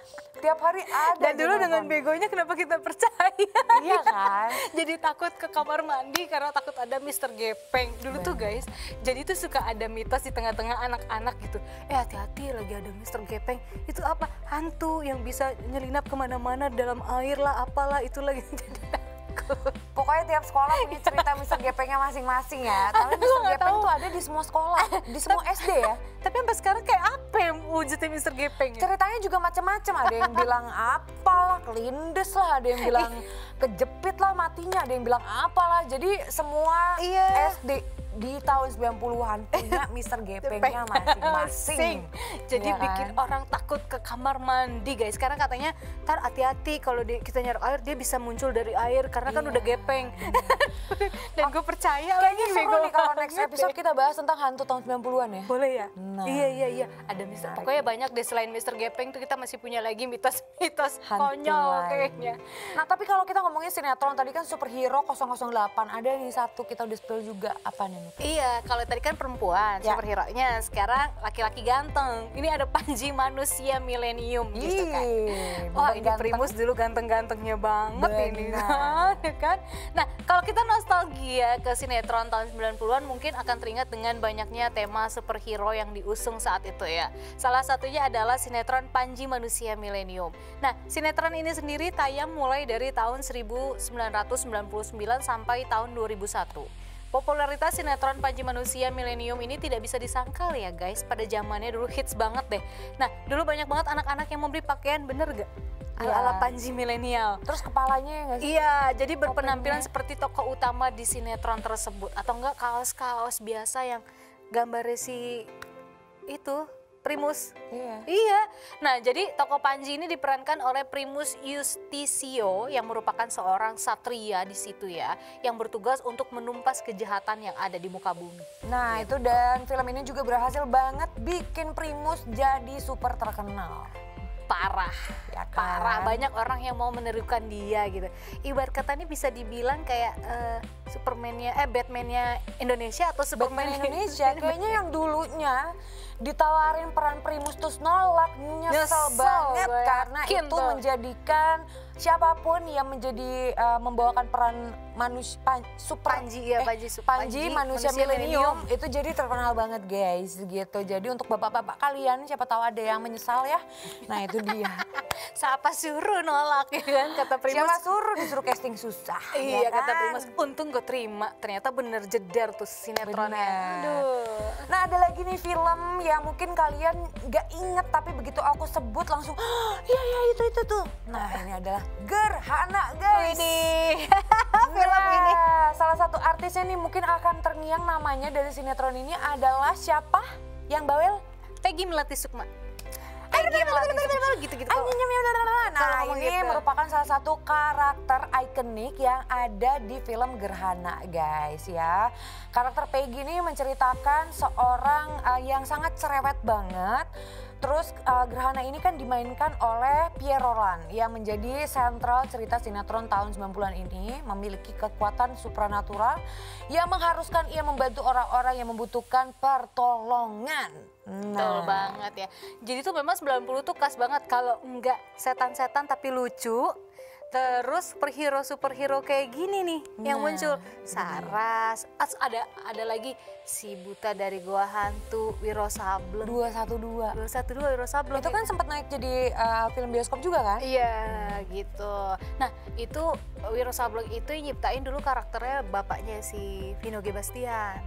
tiap hari ada. Dan dulu dengan begonya kenapa kita percaya? Iya kan? Jadi takut ke kamar mandi karena takut ada Mr. Gepeng. Dulu tuh guys, jadi tuh suka ada mitos di tengah-tengah anak-anak gitu. Hati-hati lagi ada Mr. Gepeng. Itu apa? Hantu yang bisa nyelinap kemana-mana dalam air lah, apalah itulah gitu. Jadi takut. Pokoknya tiap sekolah punya cerita Mr. Gepengnya masing-masing ya. Tapi Aku Mr. nggak Gepeng tahu. tuh ada di semua sekolah, di semua SD ya. Tapi sampai sekarang kayak apa yang wujudnya Mr. Gepeng? Ya? Ceritanya juga macam-macam. Ada yang bilang apalah, kelindes lah. Ada yang bilang kejepit lah matinya. Ada yang bilang apalah. Jadi semua Iya. SD di tahun 90-an punya Mr. Gepengnya masing-masing. Jadi Ya kan? bikin orang takut ke kamar mandi guys. Sekarang katanya ntar hati-hati kalau kita nyari air dia bisa muncul dari air karena kan udah gepeng. Dan gue percaya lagi Kayaknya seru nih kalau next episode kita bahas tentang hantu tahun 90-an ya. boleh ya? Nah. Iya. Ada pokoknya banyak deh selain Mr. Gepeng tuh kita masih punya lagi mitos-mitos Hantu konyol lain. kayaknya. Nah tapi kalau kita ngomongin sinetron tadi kan superhero 008, ada nih satu kita udah spill juga, apa nih? Iya, kalau tadi kan perempuan Ya. superhero-nya, sekarang laki-laki ganteng. Ini ada Panji manusia milenium gitu kan. Wah, ini ganteng. Primus dulu ganteng-gantengnya banget ini Benar. kan. Nah, kalau kita nostalgia ke sinetron tahun 90-an mungkin akan teringat dengan banyaknya tema superhero yang diusung saat itu ya. Salah satunya adalah sinetron Panji Manusia Milenium. Nah, sinetron ini sendiri tayang mulai dari tahun 1999 sampai tahun 2001. Popularitas sinetron Panji Manusia Milenium ini tidak bisa disangkal ya guys, pada zamannya dulu hits banget deh. Nah, dulu banyak banget anak-anak yang mau beli pakaian, bener gak? Ala-ala Panji milenial. Terus kepalanya ya nggak sih? Iya, jadi berpenampilan seperti tokoh utama di sinetron tersebut. Atau enggak kaos-kaos biasa yang gambarnya si itu, Primus. Iya. Nah, jadi tokoh Panji ini diperankan oleh Primus Yustisio yang merupakan seorang satria di situ ya, yang bertugas untuk menumpas kejahatan yang ada di muka bumi. Nah itu, dan film ini juga berhasil banget bikin Primus jadi super terkenal. Parah, Ya kan? parah, banyak orang yang mau menirukan dia gitu. Ibarat kata ini bisa dibilang kayak Batman-nya Indonesia atau Superman Batman Indonesia kayaknya yang dulunya ditawarin peran Primus terus nolak, nyesel banget gue karena yakin itu tuh. menjadikan siapapun yang menjadi membawakan peran Panji manusia milenium itu jadi terkenal banget guys gitu. Jadi untuk bapak-bapak kalian siapa tahu ada yang menyesal ya. Nah itu dia. Siapa suruh nolak ya kan, kata Primus. Siapa suruh disuruh casting susah. Iya, ya kata kan? Primus, untung gue terima. Ternyata bener jedar tuh sinetronnya. Bener. Aduh. Nah ada lagi nih film yang mungkin kalian gak inget tapi begitu aku sebut langsung iya itu tuh. Nah ini adalah Gerhana guys. Ini film ini. Salah satu artisnya nih mungkin akan terngiang namanya dari sinetron ini adalah siapa yang bawel? Peggy Melati Sukma. Peggy Melati Sukma. Gitu-gitu. Nah Kalau ini gitu. merupakan salah satu karakter ikonik yang ada di film Gerhana guys ya. Karakter Peggy ini menceritakan seorang yang sangat cerewet banget. Terus Gerhana ini kan dimainkan oleh Pierre Roland yang menjadi sentral cerita sinetron tahun 90-an ini, memiliki kekuatan supranatural yang mengharuskan ia membantu orang-orang yang membutuhkan pertolongan. Betul banget ya. Jadi tuh memang 90 tuh khas banget kalau enggak setan-setan tapi lucu. Terus superhero kayak gini nih yang muncul. Saras, ada lagi si buta dari gua hantu, Wiro Sableng. 212. Wiro Sableng. Itu kan sempat naik jadi film bioskop juga kan? Iya gitu. Nah itu Wiro Sableng itu yang nyiptain dulu karakternya bapaknya si Vino G. Bastian.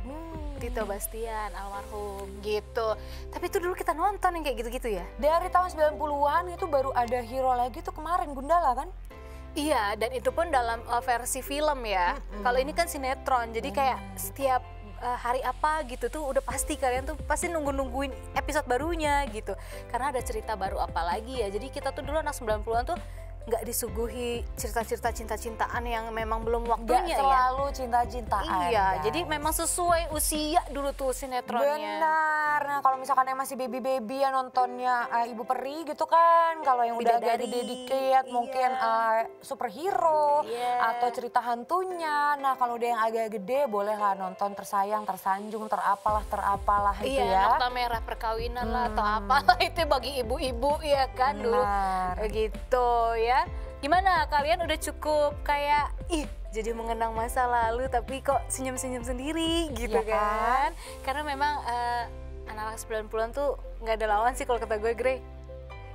Tito Bastian almarhum gitu. Tapi itu dulu kita nonton yang kayak gitu-gitu ya. Dari tahun 90-an itu baru ada hero lagi tuh kemarin Gundala kan? Iya, dan itu pun dalam versi film ya. Kalau ini kan sinetron, jadi kayak setiap hari apa gitu tuh udah pasti kalian tuh pasti nungguin episode barunya gitu. Karena ada cerita baru apa lagi ya. Jadi kita tuh dulu anak 90-an tuh nggak disuguhi cerita-cerita cinta-cintaan yang memang belum waktunya Nggak selalu cinta-cintaan. Iya, guys. jadi memang sesuai usia dulu tuh sinetronnya. Benar. Nah kalau misalkan yang masih baby-baby ya nontonnya Ibu Peri gitu kan. Kalau yang udah agak Bidadari, gede dikit mungkin superhero atau cerita hantunya. Nah kalau udah yang agak gede bolehlah nonton Tersayang, Tersanjung, terapalah itu ya. Nokta Merah Perkawinan lah atau apalah itu bagi ibu-ibu ya kan dulu. Gitu ya. Gimana kalian udah cukup kayak jadi mengenang masa lalu tapi kok senyum-senyum sendiri gitu Iya kan? Karena memang anak-anak 90-an tuh nggak ada lawan sih kalau kata gue, Grey.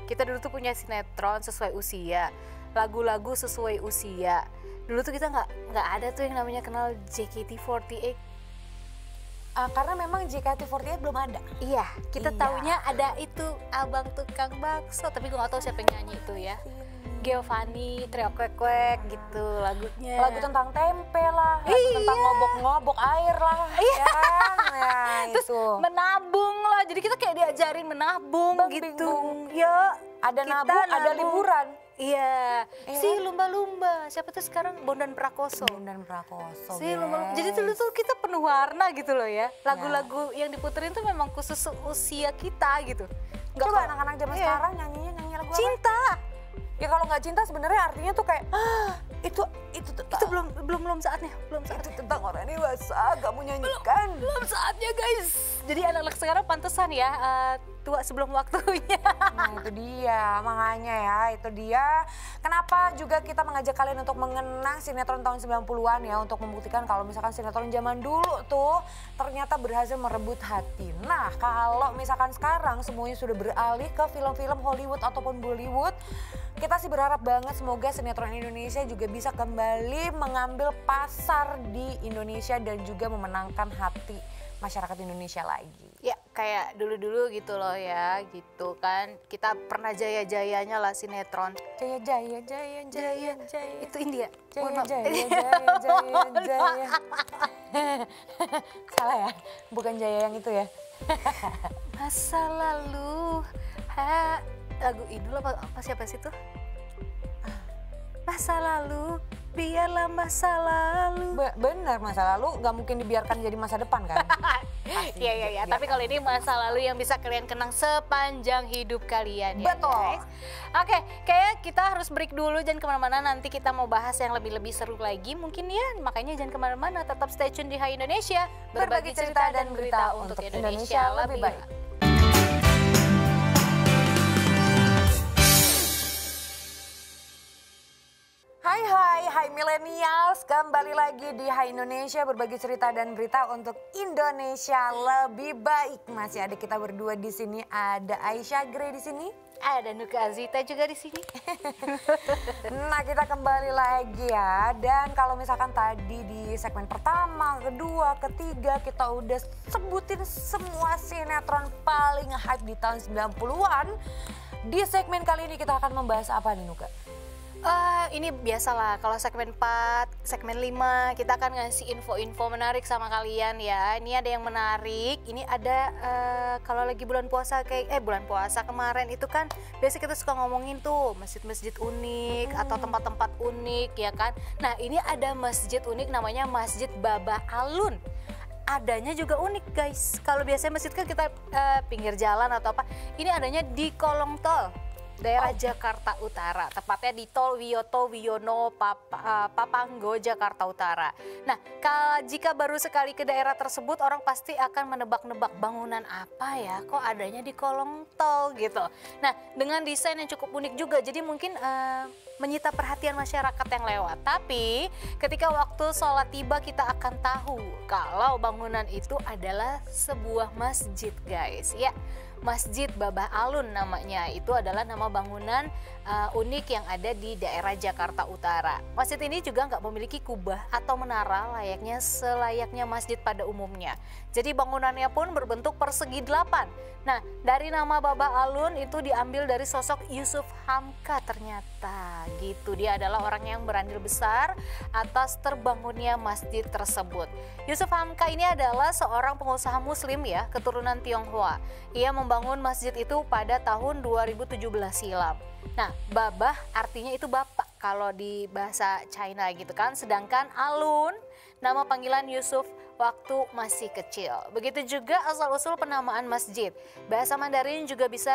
Kita dulu tuh punya sinetron sesuai usia, lagu-lagu sesuai usia. Dulu tuh kita nggak ada tuh yang namanya kenal JKT48. Karena memang JKT48 belum ada. Iya, kita taunya ada itu abang tukang bakso, tapi gue nggak tahu siapa yang nyanyi itu ya. Giovanni, Trio Kwek Kwek gitu lagunya. Lagu tentang tempe lah, lagu tentang ngobok-ngobok air lah, ya kan? Ya, Terus itu. menabung lah, jadi kita kayak diajarin menabung gitu. Ya, Ada kita nabung, ada liburan. Iya, Iya si kan? lumba-lumba. Siapa tuh sekarang? Bondan Prakoso. Dan Prakoso. Si lumba-lumba. Jadi dulu tuh kita penuh warna gitu loh ya. Iya. Lagu-lagu yang diputerin tuh memang khusus usia kita gitu. Nggak Coba kok- anak-anak zaman iya. sekarang nyanyi lagu apa? Cinta. Ya kalau nggak cinta sebenarnya artinya tuh kayak itu Itu belum saatnya, belum saatnya. itu tentang orang dewasa, kamu nyanyikan. Belum saatnya guys. Jadi anak-anak sekarang pantesan ya tua sebelum waktunya. Nah itu dia, makanya ya itu dia. Kenapa juga kita mengajak kalian untuk mengenang sinetron tahun 90-an ya. Untuk membuktikan kalau misalkan sinetron zaman dulu tuh ternyata berhasil merebut hati. Nah kalau misalkan sekarang semuanya sudah beralih ke film-film Hollywood ataupun Bollywood. Kita sih berharap banget semoga sinetron Indonesia juga bisa kembali mengambil pasar di Indonesia dan juga memenangkan hati masyarakat Indonesia lagi. Ya kayak dulu-dulu gitu loh ya gitu kan. Kita pernah jaya-jayanya lah sinetron. Jaya jaya jaya jaya jaya. Itu India. Jaya Mohon maaf. jaya jaya jaya jaya. Salah ya? Bukan jaya yang itu ya. Masa lalu lagu Idul apa siapa sih tuh? Masa lalu biarlah masa lalu. Bener, masa lalu nggak mungkin dibiarkan jadi masa depan kan? Iya iya iya. Tapi kalau ini masa lalu yang bisa kalian kenang sepanjang hidup kalian ya. Betul. Guys. Oke, kayak kita harus break dulu, jangan kemana-mana. Nanti kita mau bahas yang lebih seru lagi mungkin ya. Makanya jangan kemana-mana. Tetap stay tune di Hai Indonesia. Berbagi cerita dan berita untuk Indonesia lebih baik. Hai millennials, kembali lagi di Hai Indonesia berbagi cerita dan berita untuk Indonesia lebih baik. Masih ada kita berdua di sini, ada Aisyah Grey di sini. Ada Nuka Azita juga di sini. Nah kita kembali lagi ya. Dan kalau misalkan tadi di segmen pertama, kedua, ketiga kita udah sebutin semua sinetron paling hype di tahun 90-an. Di segmen kali ini kita akan membahas apa nih Nuka? Ini biasalah kalau segmen 4, segmen 5 kita akan ngasih info-info menarik sama kalian ya. Ini ada yang menarik, ini ada kalau lagi bulan puasa bulan puasa kemarin itu kan biasa kita suka ngomongin tuh masjid-masjid unik atau tempat-tempat unik ya kan. Nah ini ada masjid unik namanya Masjid Baba Alun. Adanya juga unik guys. Kalau biasanya masjid kan kita pinggir jalan atau apa, ini adanya di kolong tol. Daerah Jakarta Utara, tepatnya di Tol Wiyoto Wiono Papanggo, Jakarta Utara. Nah, jika baru sekali ke daerah tersebut, orang pasti akan menebak-nebak bangunan apa ya, kok adanya di kolong tol gitu. Nah, dengan desain yang cukup unik juga, jadi mungkin menyita perhatian masyarakat yang lewat. Tapi ketika waktu sholat tiba kita akan tahu kalau bangunan itu adalah sebuah masjid guys ya. Masjid Baba Alun namanya, itu adalah nama bangunan unik yang ada di daerah Jakarta Utara. Masjid ini juga nggak memiliki kubah atau menara selayaknya masjid pada umumnya. Jadi bangunannya pun berbentuk persegi 8. Nah dari nama Baba Alun itu diambil dari sosok Yusuf Hamka ternyata gitu. Dia adalah orang yang berandil besar atas terbangunnya masjid tersebut. Yusuf Hamka ini adalah seorang pengusaha muslim ya, keturunan Tionghoa. Ia membangun masjid itu pada tahun 2017 silam. Nah, babah artinya itu bapak kalau di bahasa China gitu kan. Sedangkan Alun nama panggilan Yusuf waktu masih kecil. Begitu juga asal-usul penamaan masjid. Bahasa Mandarin juga bisa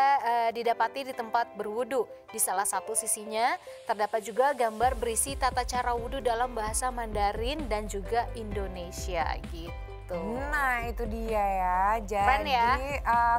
didapati di tempat berwudu. Di salah satu sisinya terdapat juga gambar berisi tata cara wudu dalam bahasa Mandarin dan juga Indonesia gitu. Nah itu dia ya, jadi Keren ya?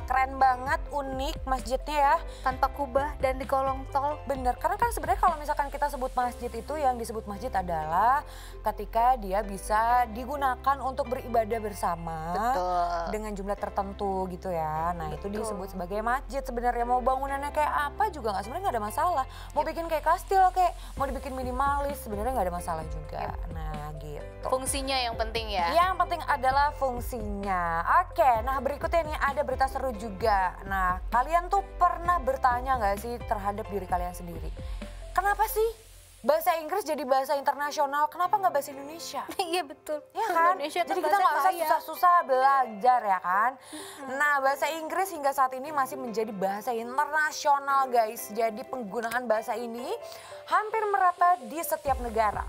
Keren banget, unik masjidnya ya. Tanpa kubah dan di kolong tol. Bener, karena kan sebenarnya kalau misalkan kita sebut masjid itu, yang disebut masjid adalah ketika dia bisa digunakan untuk beribadah bersama. Betul. Dengan jumlah tertentu gitu ya. Nah itu Betul. disebut sebagai masjid. Sebenarnya mau bangunannya kayak apa juga sebenarnya nggak ada masalah. Mau bikin kayak kastil, kayak mau dibikin minimalis, sebenarnya nggak ada masalah juga. Nah gitu. Fungsinya yang penting ya. Yang penting adalah fungsinya. Oke, nah berikutnya nih ada berita seru juga. Nah, kalian tuh pernah bertanya nggak sih terhadap diri kalian sendiri? kenapa sih bahasa Inggris jadi bahasa internasional, kenapa nggak bahasa Indonesia? Iya betul. Ya kan? Indonesia Jadi kita nggak usah susah-susah belajar ya kan? Nah, bahasa Inggris hingga saat ini masih menjadi bahasa internasional guys. Jadi penggunaan bahasa ini hampir merata di setiap negara.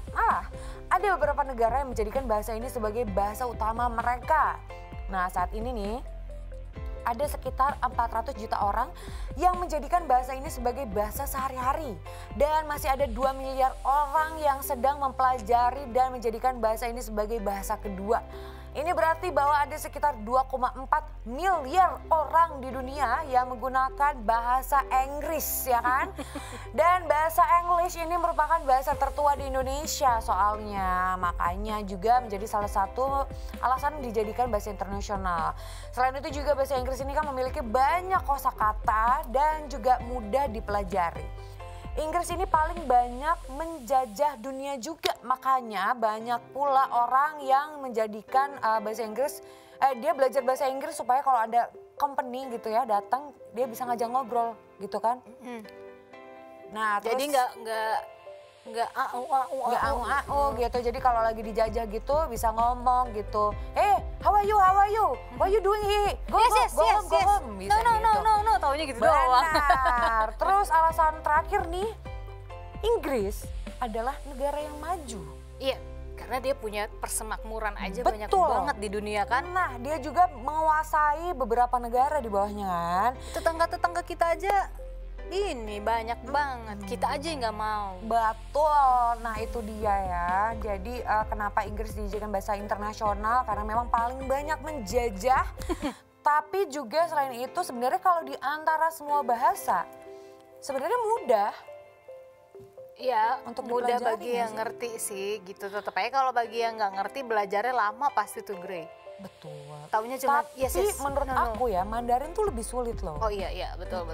Ada beberapa negara yang menjadikan bahasa ini sebagai bahasa utama mereka. Nah, saat ini nih ada sekitar 400 juta orang yang menjadikan bahasa ini sebagai bahasa sehari-hari. Dan masih ada 2 miliar orang yang sedang mempelajari dan menjadikan bahasa ini sebagai bahasa kedua. Ini berarti bahwa ada sekitar 2,4 miliar orang di dunia yang menggunakan bahasa Inggris ya kan. Dan bahasa English ini merupakan bahasa tertua di Indonesia soalnya. Makanya juga menjadi salah satu alasan dijadikan bahasa internasional. Selain itu juga bahasa Inggris ini kan memiliki banyak kosakata dan juga mudah dipelajari. Inggris ini paling banyak menjajah dunia juga, makanya banyak pula orang yang menjadikan bahasa Inggris, dia belajar bahasa Inggris supaya kalau ada company gitu ya datang dia bisa ngajak ngobrol gitu kan. Nah terus jadi nggak au gitu. Jadi kalau lagi dijajah gitu bisa ngomong gitu. How are you? What you doing here? Go home. Bisa no, taunya gitu doang. Benar. Terus alasan terakhir nih, Inggris adalah negara yang maju. Iya, karena dia punya persemakmuran aja Betul. banyak banget di dunia kan. Nah, dia juga menguasai beberapa negara di bawahnya kan. Tetangga-tetangga kita aja ini banyak banget, kita aja yang nggak mau. Betul, nah itu dia ya. Jadi kenapa Inggris dijadikan bahasa internasional? Karena memang paling banyak menjajah. Tapi juga selain itu sebenarnya kalau di antara semua bahasa, sebenarnya mudah. Ya, untuk mudah dipelajari bagi yang ngerti sih gitu. Tetap aja kalau bagi yang nggak ngerti belajarnya lama pasti tuh Grey. Betul. Taunya cuma Tapi menurut aku ya Mandarin tuh lebih sulit loh. Oh iya betul.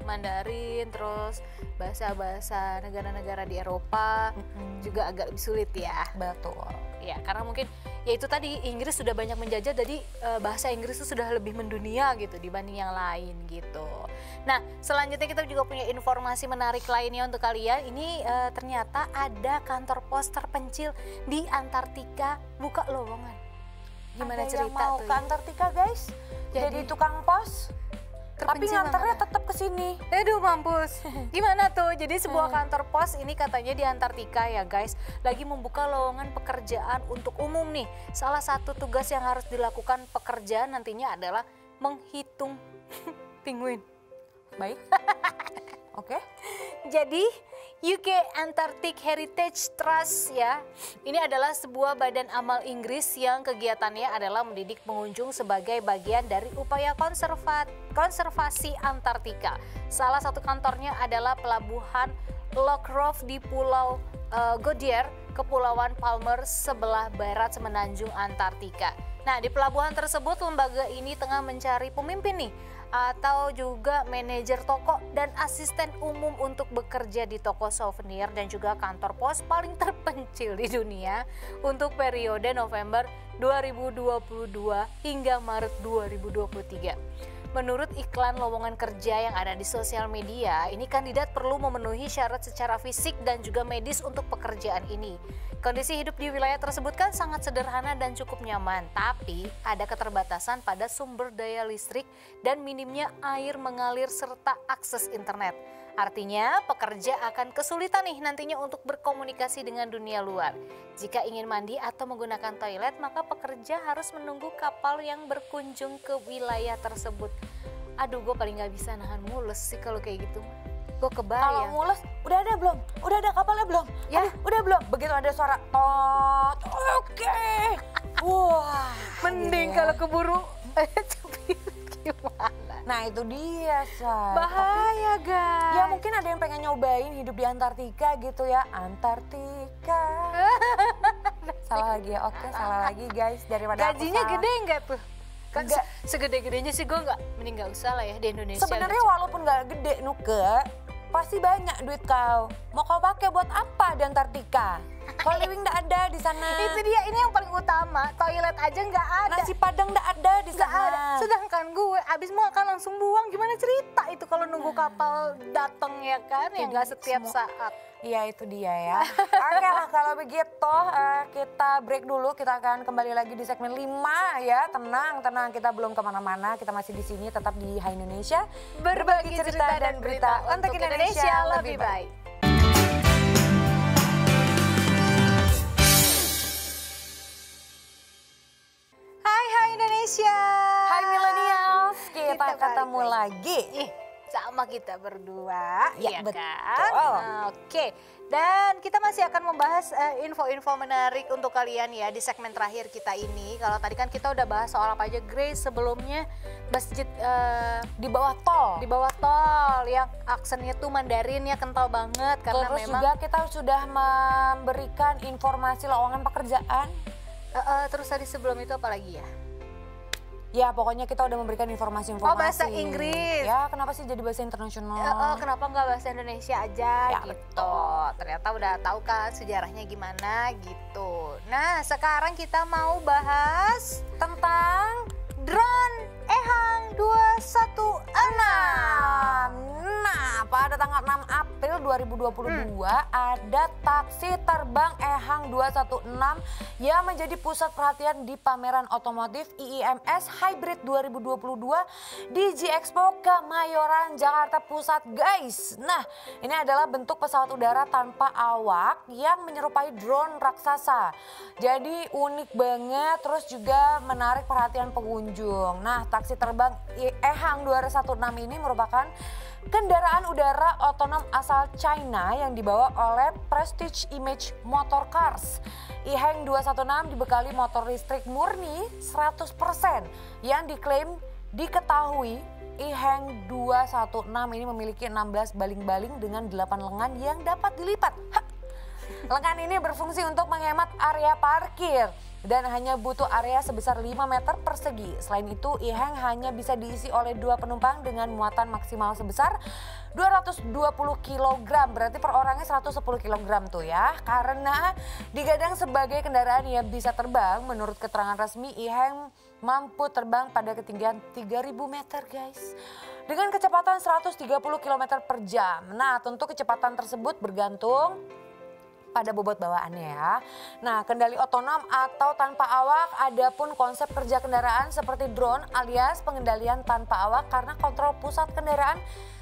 Mandarin terus bahasa-bahasa negara-negara di Eropa juga agak lebih sulit ya. Betul. Ya karena mungkin ya itu tadi Inggris sudah banyak menjajah, jadi bahasa Inggris itu sudah lebih mendunia gitu dibanding yang lain gitu. Nah selanjutnya kita juga punya informasi menarik lainnya untuk kalian. Ini ternyata ada kantor pos terpencil di Antartika buka lowongan. Gimana ada cerita yang mau tuh? ke Antartika guys? Jadi tukang pos? Tapi nganternya tetap ke sini. Aduh mampus. Gimana tuh? Jadi sebuah kantor pos ini katanya di Antartika ya guys, lagi membuka lowongan pekerjaan untuk umum nih. Salah satu tugas yang harus dilakukan pekerjaan nantinya adalah menghitung penguin. Baik. Oke. Jadi UK Antarctic Heritage Trust ya, ini adalah sebuah badan amal Inggris yang kegiatannya adalah mendidik pengunjung sebagai bagian dari upaya konservasi Antartika. Salah satu kantornya adalah pelabuhan Lockroft di Pulau Godier, Kepulauan Palmer sebelah barat semenanjung Antartika. Nah di pelabuhan tersebut lembaga ini tengah mencari pemimpin nih, atau juga manajer toko dan asisten umum untuk bekerja di toko souvenir dan juga kantor pos paling terpencil di dunia untuk periode November 2022 hingga Maret 2023. Menurut iklan lowongan kerja yang ada di sosial media, ini kandidat perlu memenuhi syarat secara fisik dan juga medis untuk pekerjaan ini. Kondisi hidup di wilayah tersebut kan sangat sederhana dan cukup nyaman, tapi ada keterbatasan pada sumber daya listrik dan minimnya air mengalir serta akses internet. Artinya pekerja akan kesulitan nih nantinya untuk berkomunikasi dengan dunia luar. Jika ingin mandi atau menggunakan toilet, maka pekerja harus menunggu kapal yang berkunjung ke wilayah tersebut. Aduh, gue paling gak bisa nahan mules sih kalau kayak gitu. Gue kebayang. Kalau mules, udah ada belum? Udah ada kapalnya belum? Ya. Udah belum? Begitu ada suara tot, oke. Wah. Mending gitu ya. kalau keburu gimana? Nah itu dia, Say. Bahaya guys. Ya mungkin ada yang pengen nyobain hidup di Antartika gitu ya. Antartika. Salah lagi ya, oke salah lagi guys. Daripada gajinya aku gede nggak tuh? Kan Enggak. segede-gedenya sih gue mending nggak usah lah ya di Indonesia. Sebenarnya walaupun nggak gede Nuke, pasti banyak duit kau. Mau kau pakai buat apa di Antartika? Holy Wing nggak ada di sana. Itu dia, ini yang paling utama. Toilet aja nggak ada. Nasi Padang nggak ada di Nggak sana. ada. Sedangkan gue abis makan langsung buang. Gimana cerita itu kalau nunggu kapal datang ya kan? Ya nggak setiap saat. Iya itu dia ya. Oke lah kalau begitu kita break dulu. Kita akan kembali lagi di segmen 5 ya. Tenang, kita belum kemana-mana. Kita masih di sini tetap di Hai Indonesia. Berbagi cerita dan berita untuk Indonesia lebih baik. Hai Indonesia. Hai Millennials, kita ketemu balik lagi. Sama kita berdua, Ya, ya betul. kan? Nah, oke, dan kita masih akan membahas info-info menarik untuk kalian ya di segmen terakhir kita ini. Kalau tadi kan kita udah bahas soal apa aja, Grace, sebelumnya masjid Di bawah tol. di bawah tol yang aksennya tuh Mandarin ya, kental banget karena Terus memang juga kita sudah memberikan informasi lowongan pekerjaan. terus tadi sebelum itu apa lagi ya? Ya pokoknya kita udah memberikan informasi-informasi. Oh, bahasa Inggris. Ya kenapa sih jadi bahasa internasional? Kenapa nggak bahasa Indonesia aja Ya, gitu. betul. Ternyata udah tahu kan sejarahnya gimana gitu. Nah sekarang kita mau bahas Tentang drone Ehang 216. Nah, pada tanggal 6 April 2022 ada taksi terbang Ehang 216 yang menjadi pusat perhatian di pameran otomotif IIMS Hybrid 2022 di G-Expo Kemayoran, Jakarta Pusat, guys. Nah, ini adalah bentuk pesawat udara tanpa awak yang menyerupai drone raksasa. Jadi unik banget, terus juga menarik perhatian pengunjung. Nah, taksi terbang Ehang 216 ini merupakan kendaraan udara otonom asal China yang dibawa oleh Prestige Image Motor Cars. Ehang 216 dibekali motor listrik murni 100% yang diketahui Ehang 216 ini memiliki 16 baling-baling dengan 8 lengan yang dapat dilipat. Lengan ini berfungsi untuk menghemat area parkir dan hanya butuh area sebesar 5 meter persegi. Selain itu, Ehang hanya bisa diisi oleh 2 penumpang dengan muatan maksimal sebesar 220 kg. Berarti per orangnya 110 kg tuh ya. Karena digadang sebagai kendaraan yang bisa terbang, menurut keterangan resmi Ehang mampu terbang pada ketinggian 3000 meter guys. Dengan kecepatan 130 km per jam. Nah, tentu kecepatan tersebut bergantung pada bobot bawaannya ya. Nah, kendali otonom atau tanpa awak, adapun konsep kerja kendaraan seperti drone alias pengendalian tanpa awak karena kontrol pusat kendaraan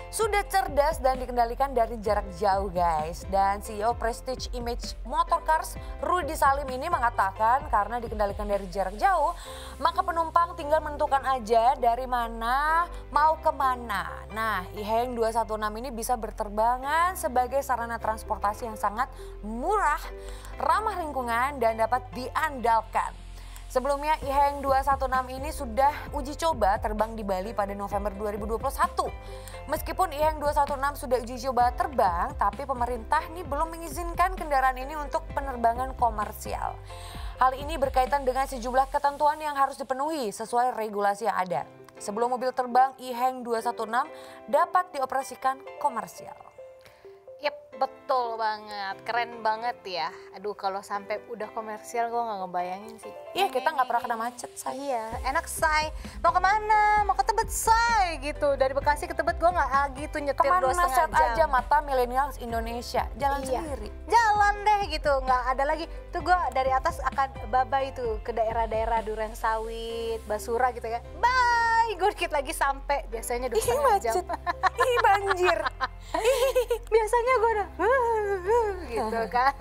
sudah cerdas dan dikendalikan dari jarak jauh guys. Dan CEO Prestige Image Motor Cars Rudy Salim ini mengatakan karena dikendalikan dari jarak jauh, maka penumpang tinggal menentukan aja dari mana mau kemana. Nah, Ehang 216 ini bisa berterbangan sebagai sarana transportasi yang sangat murah, ramah lingkungan dan dapat diandalkan. Sebelumnya Ehang 216 ini sudah uji coba terbang di Bali pada November 2021. Meskipun Ehang 216 sudah uji coba terbang, tapi pemerintah ini belum mengizinkan kendaraan ini untuk penerbangan komersial. Hal ini berkaitan dengan sejumlah ketentuan yang harus dipenuhi sesuai regulasi yang ada. Sebelum mobil terbang Ehang 216 dapat dioperasikan komersial. Yep, betul banget, keren banget ya. Aduh, kalau sampai udah komersial gue nggak ngebayangin sih. Iya, kita nggak pernah kena macet, say. Iya, enak say. Mau kemana? Mau ke Tebet say gitu. Dari Bekasi ke Tebet gue nggak gitu nyetir Kemana 2,5 set jam. aja mata milenials Indonesia, jalan Iya. sendiri. Jalan deh gitu, nggak ada lagi. Tuh gue dari atas akan babai itu ke daerah-daerah Duren Sawit, Basura gitu ya. Bye, gue dikit lagi sampai. Biasanya 2,5 jam. Ih banjir. Biasanya gue udah gitu kan.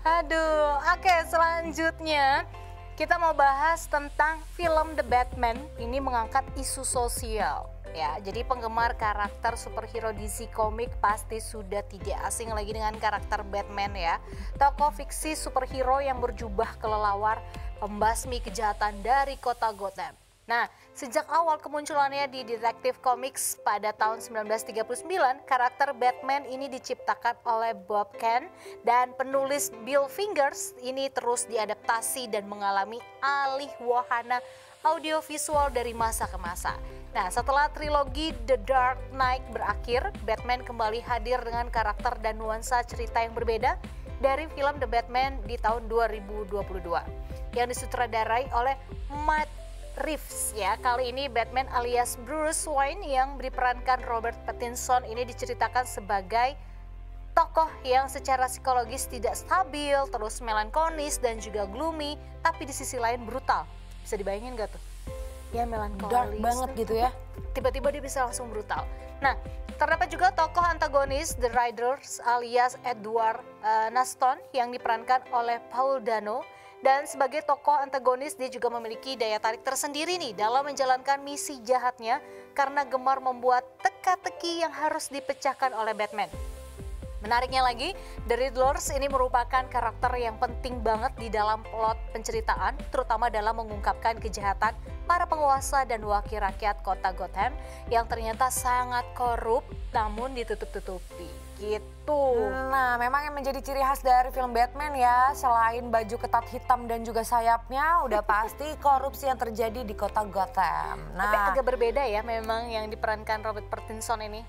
Aduh, oke, selanjutnya kita mau bahas tentang film The Batman. Ini mengangkat isu sosial ya. Jadi penggemar karakter superhero DC Comics pasti sudah tidak asing lagi dengan karakter Batman ya. Tokoh fiksi superhero yang berjubah kelelawar pembasmi kejahatan dari kota Gotham. Nah, sejak awal kemunculannya di Detective Comics pada tahun 1939, karakter Batman ini diciptakan oleh Bob Kane dan penulis Bill Fingers ini terus diadaptasi dan mengalami alih wahana audiovisual dari masa ke masa. Nah, setelah trilogi The Dark Knight berakhir, Batman kembali hadir dengan karakter dan nuansa cerita yang berbeda dari film The Batman di tahun 2022 yang disutradarai oleh Matt Reeves ya. Kali ini Batman alias Bruce Wayne yang diperankan Robert Pattinson ini diceritakan sebagai tokoh yang secara psikologis tidak stabil, terus melankolis dan juga gloomy, tapi di sisi lain brutal. Bisa dibayangin gak tuh? Ya melankolis, dark banget gitu ya. Tiba-tiba dia bisa langsung brutal. Nah, terdapat juga tokoh antagonis The Riders alias Edward Norton yang diperankan oleh Paul Dano. Dan sebagai tokoh antagonis dia juga memiliki daya tarik tersendiri nih dalam menjalankan misi jahatnya karena gemar membuat teka-teki yang harus dipecahkan oleh Batman. Menariknya lagi, The Riddlers ini merupakan karakter yang penting banget di dalam plot penceritaan, terutama dalam mengungkapkan kejahatan para penguasa dan wakil rakyat kota Gotham yang ternyata sangat korup namun ditutup-tutupi gitu. Nah, memang yang menjadi ciri khas dari film Batman ya, selain baju ketat hitam dan juga sayapnya, udah pasti korupsi yang terjadi di kota Gotham. Tapi agak berbeda ya memang yang diperankan Robert Pattinson ini.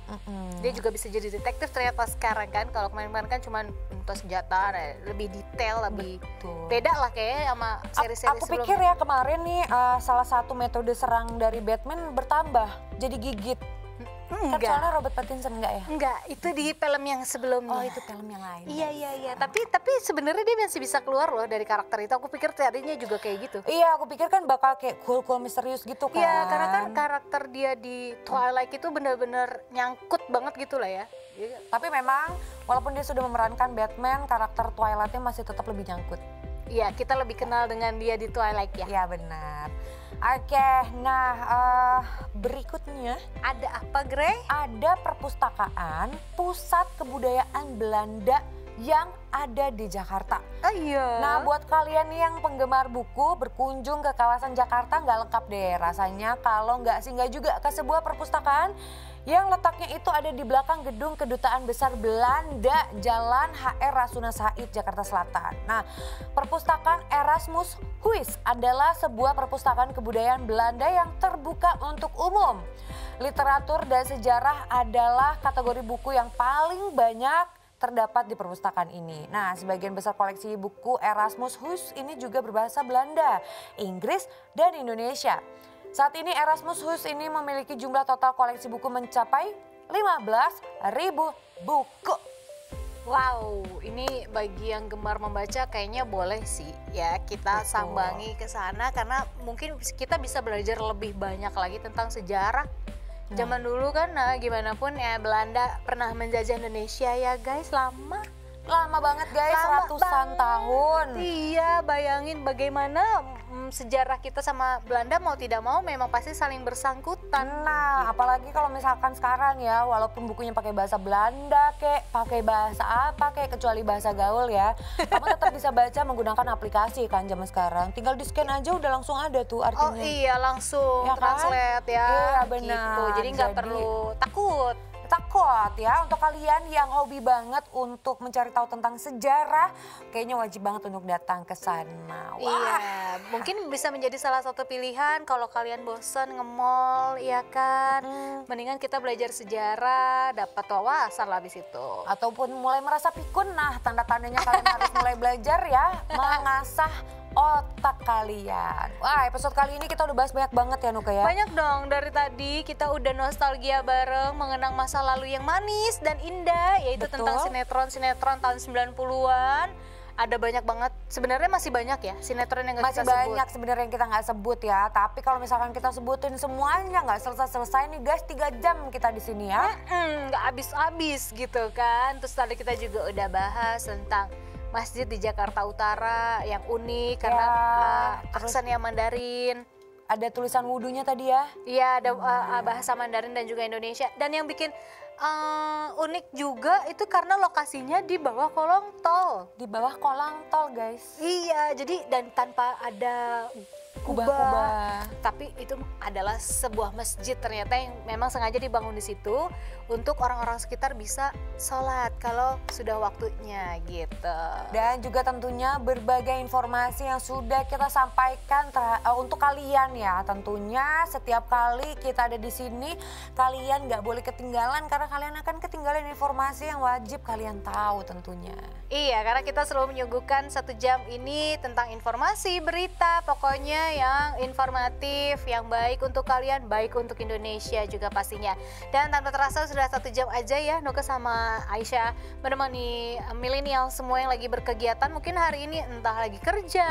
Dia juga bisa jadi detektif ternyata sekarang kan. Kalau kemarin-kemarin kan cuma untuk senjata, lebih detail, lebih beda lah kayaknya sama seri-seri Aku sebelumnya. pikir ya kemarin nih salah satu metode serang dari Batman bertambah, jadi gigit. Kan soalnya Robert Pattinson enggak ya? Enggak, itu di film yang sebelumnya. Oh, itu film yang lain. Iya. Tapi sebenarnya dia masih bisa keluar loh dari karakter itu. Aku pikir tadinya juga kayak gitu. Iya, aku pikir kan bakal kayak cool misterius gitu kan. Iya, karena kan karakter dia di Twilight itu benar-benar nyangkut banget gitu lah ya. Tapi memang walaupun dia sudah memerankan Batman, karakter Twilight-nya masih tetap lebih nyangkut. Iya, kita lebih kenal dengan dia di Twilight ya. Iya benar. Oke, nah berikutnya ada apa, Grey? Ada perpustakaan pusat kebudayaan Belanda yang ada di Jakarta. Oh iya. Nah, buat kalian yang penggemar buku, berkunjung ke kawasan Jakarta nggak lengkap deh rasanya kalau nggak singgah juga ke sebuah perpustakaan yang letaknya itu ada di belakang gedung Kedutaan Besar Belanda, Jalan HR Rasuna Said, Jakarta Selatan. Nah, perpustakaan Erasmus Huis adalah sebuah perpustakaan kebudayaan Belanda yang terbuka untuk umum. Literatur dan sejarah adalah kategori buku yang paling banyak terdapat di perpustakaan ini. Nah, sebagian besar koleksi buku Erasmus Huis ini juga berbahasa Belanda, Inggris, dan Indonesia. Saat ini Erasmus Huis ini memiliki jumlah total koleksi buku mencapai 15.000 buku. Wow, ini bagi yang gemar membaca kayaknya boleh sih ya kita sambangi ke sana karena mungkin kita bisa belajar lebih banyak lagi tentang sejarah. Zaman dulu kan, gimana pun ya Belanda pernah menjajah Indonesia ya guys, lama banget guys, ratusan tahun. Iya, bayangin bagaimana sejarah kita sama Belanda mau tidak mau memang pasti saling bersangkutan. Nah, apalagi kalau misalkan sekarang ya, walaupun bukunya pakai bahasa Belanda kek, pakai bahasa apa kek, kecuali bahasa gaul ya, kamu tetap bisa baca menggunakan aplikasi kan zaman sekarang. Tinggal di scan aja udah langsung ada tuh artinya. Oh iya, langsung ya translate ya. Iya benar. Gitu. Jadi nggak perlu takut ya, untuk kalian yang hobi banget untuk mencari tahu tentang sejarah, kayaknya wajib banget untuk datang ke sana. Wah. Iya, mungkin bisa menjadi salah satu pilihan kalau kalian bosan nge-mall, ya kan. Mendingan kita belajar sejarah, dapat wawasan lah habis itu. Ataupun mulai merasa pikun, nah tanda-tandanya kalian harus mulai belajar ya, mengasah otak kalian. Wah, episode kali ini kita udah bahas banyak banget ya Nuka ya. Banyak dong, dari tadi kita udah nostalgia bareng mengenang masa lalu yang manis dan indah, yaitu tentang sinetron-sinetron tahun 90-an. Ada banyak banget, sebenarnya masih banyak ya sinetron yang nggak kita sebut. Masih banyak sebenarnya yang kita nggak sebut ya, tapi kalau misalkan kita sebutin semuanya nggak selesai-selesai nih guys, 3 jam kita di sini ya. Nggak habis-habis gitu kan. Terus tadi kita juga udah bahas tentang masjid di Jakarta Utara yang unik karena aksennya Mandarin. Ada tulisan wudunya tadi ya? Iya, ada bahasa Mandarin dan juga Indonesia. Dan yang bikin unik juga itu karena lokasinya di bawah kolong tol. Di bawah kolong tol guys. Iya, jadi dan tanpa ada kubah. Tapi itu adalah sebuah masjid ternyata yang memang sengaja dibangun di situ untuk orang-orang sekitar bisa sholat kalau sudah waktunya gitu. Dan juga tentunya berbagai informasi yang sudah kita sampaikan untuk kalian ya. Tentunya setiap kali kita ada di sini kalian nggak boleh ketinggalan karena kalian akan ketinggalan informasi yang wajib kalian tahu tentunya. Iya, karena kita selalu menyuguhkan 1 jam ini tentang informasi, berita, pokoknya yang informatif, yang baik untuk kalian, baik untuk Indonesia juga pastinya. Dan tanpa terasa sudah 1 jam aja ya Nuka sama Aisyah menemani milenial semua yang lagi berkegiatan. Mungkin hari ini entah lagi kerja,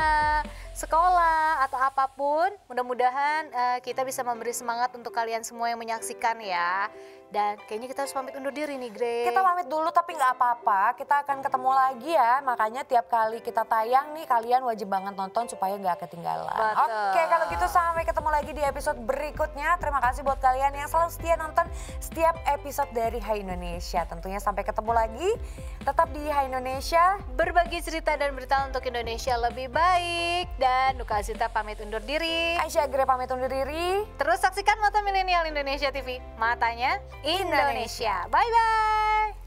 sekolah, atau apapun. Mudah-mudahan kita bisa memberi semangat untuk kalian semua yang menyaksikan ya. Dan kayaknya kita harus pamit undur diri nih, Grey. Kita pamit dulu tapi nggak apa-apa, kita akan ketemu lagi ya. Makanya tiap kali kita tayang nih kalian wajib banget nonton supaya nggak ketinggalan. Betul. Oke, kalau gitu sampai ketemu lagi di episode berikutnya. Terima kasih buat kalian yang selalu setia nonton setiap episode dari Hai Indonesia. Tentunya sampai ketemu lagi, tetap di Hai Indonesia. Berbagi cerita dan berita untuk Indonesia lebih baik. Dan Nuka Azita pamit undur diri. Aisyah Grey pamit undur diri. Terus saksikan Mata Milenial Indonesia TV. Matanya Indonesia. Bye-bye.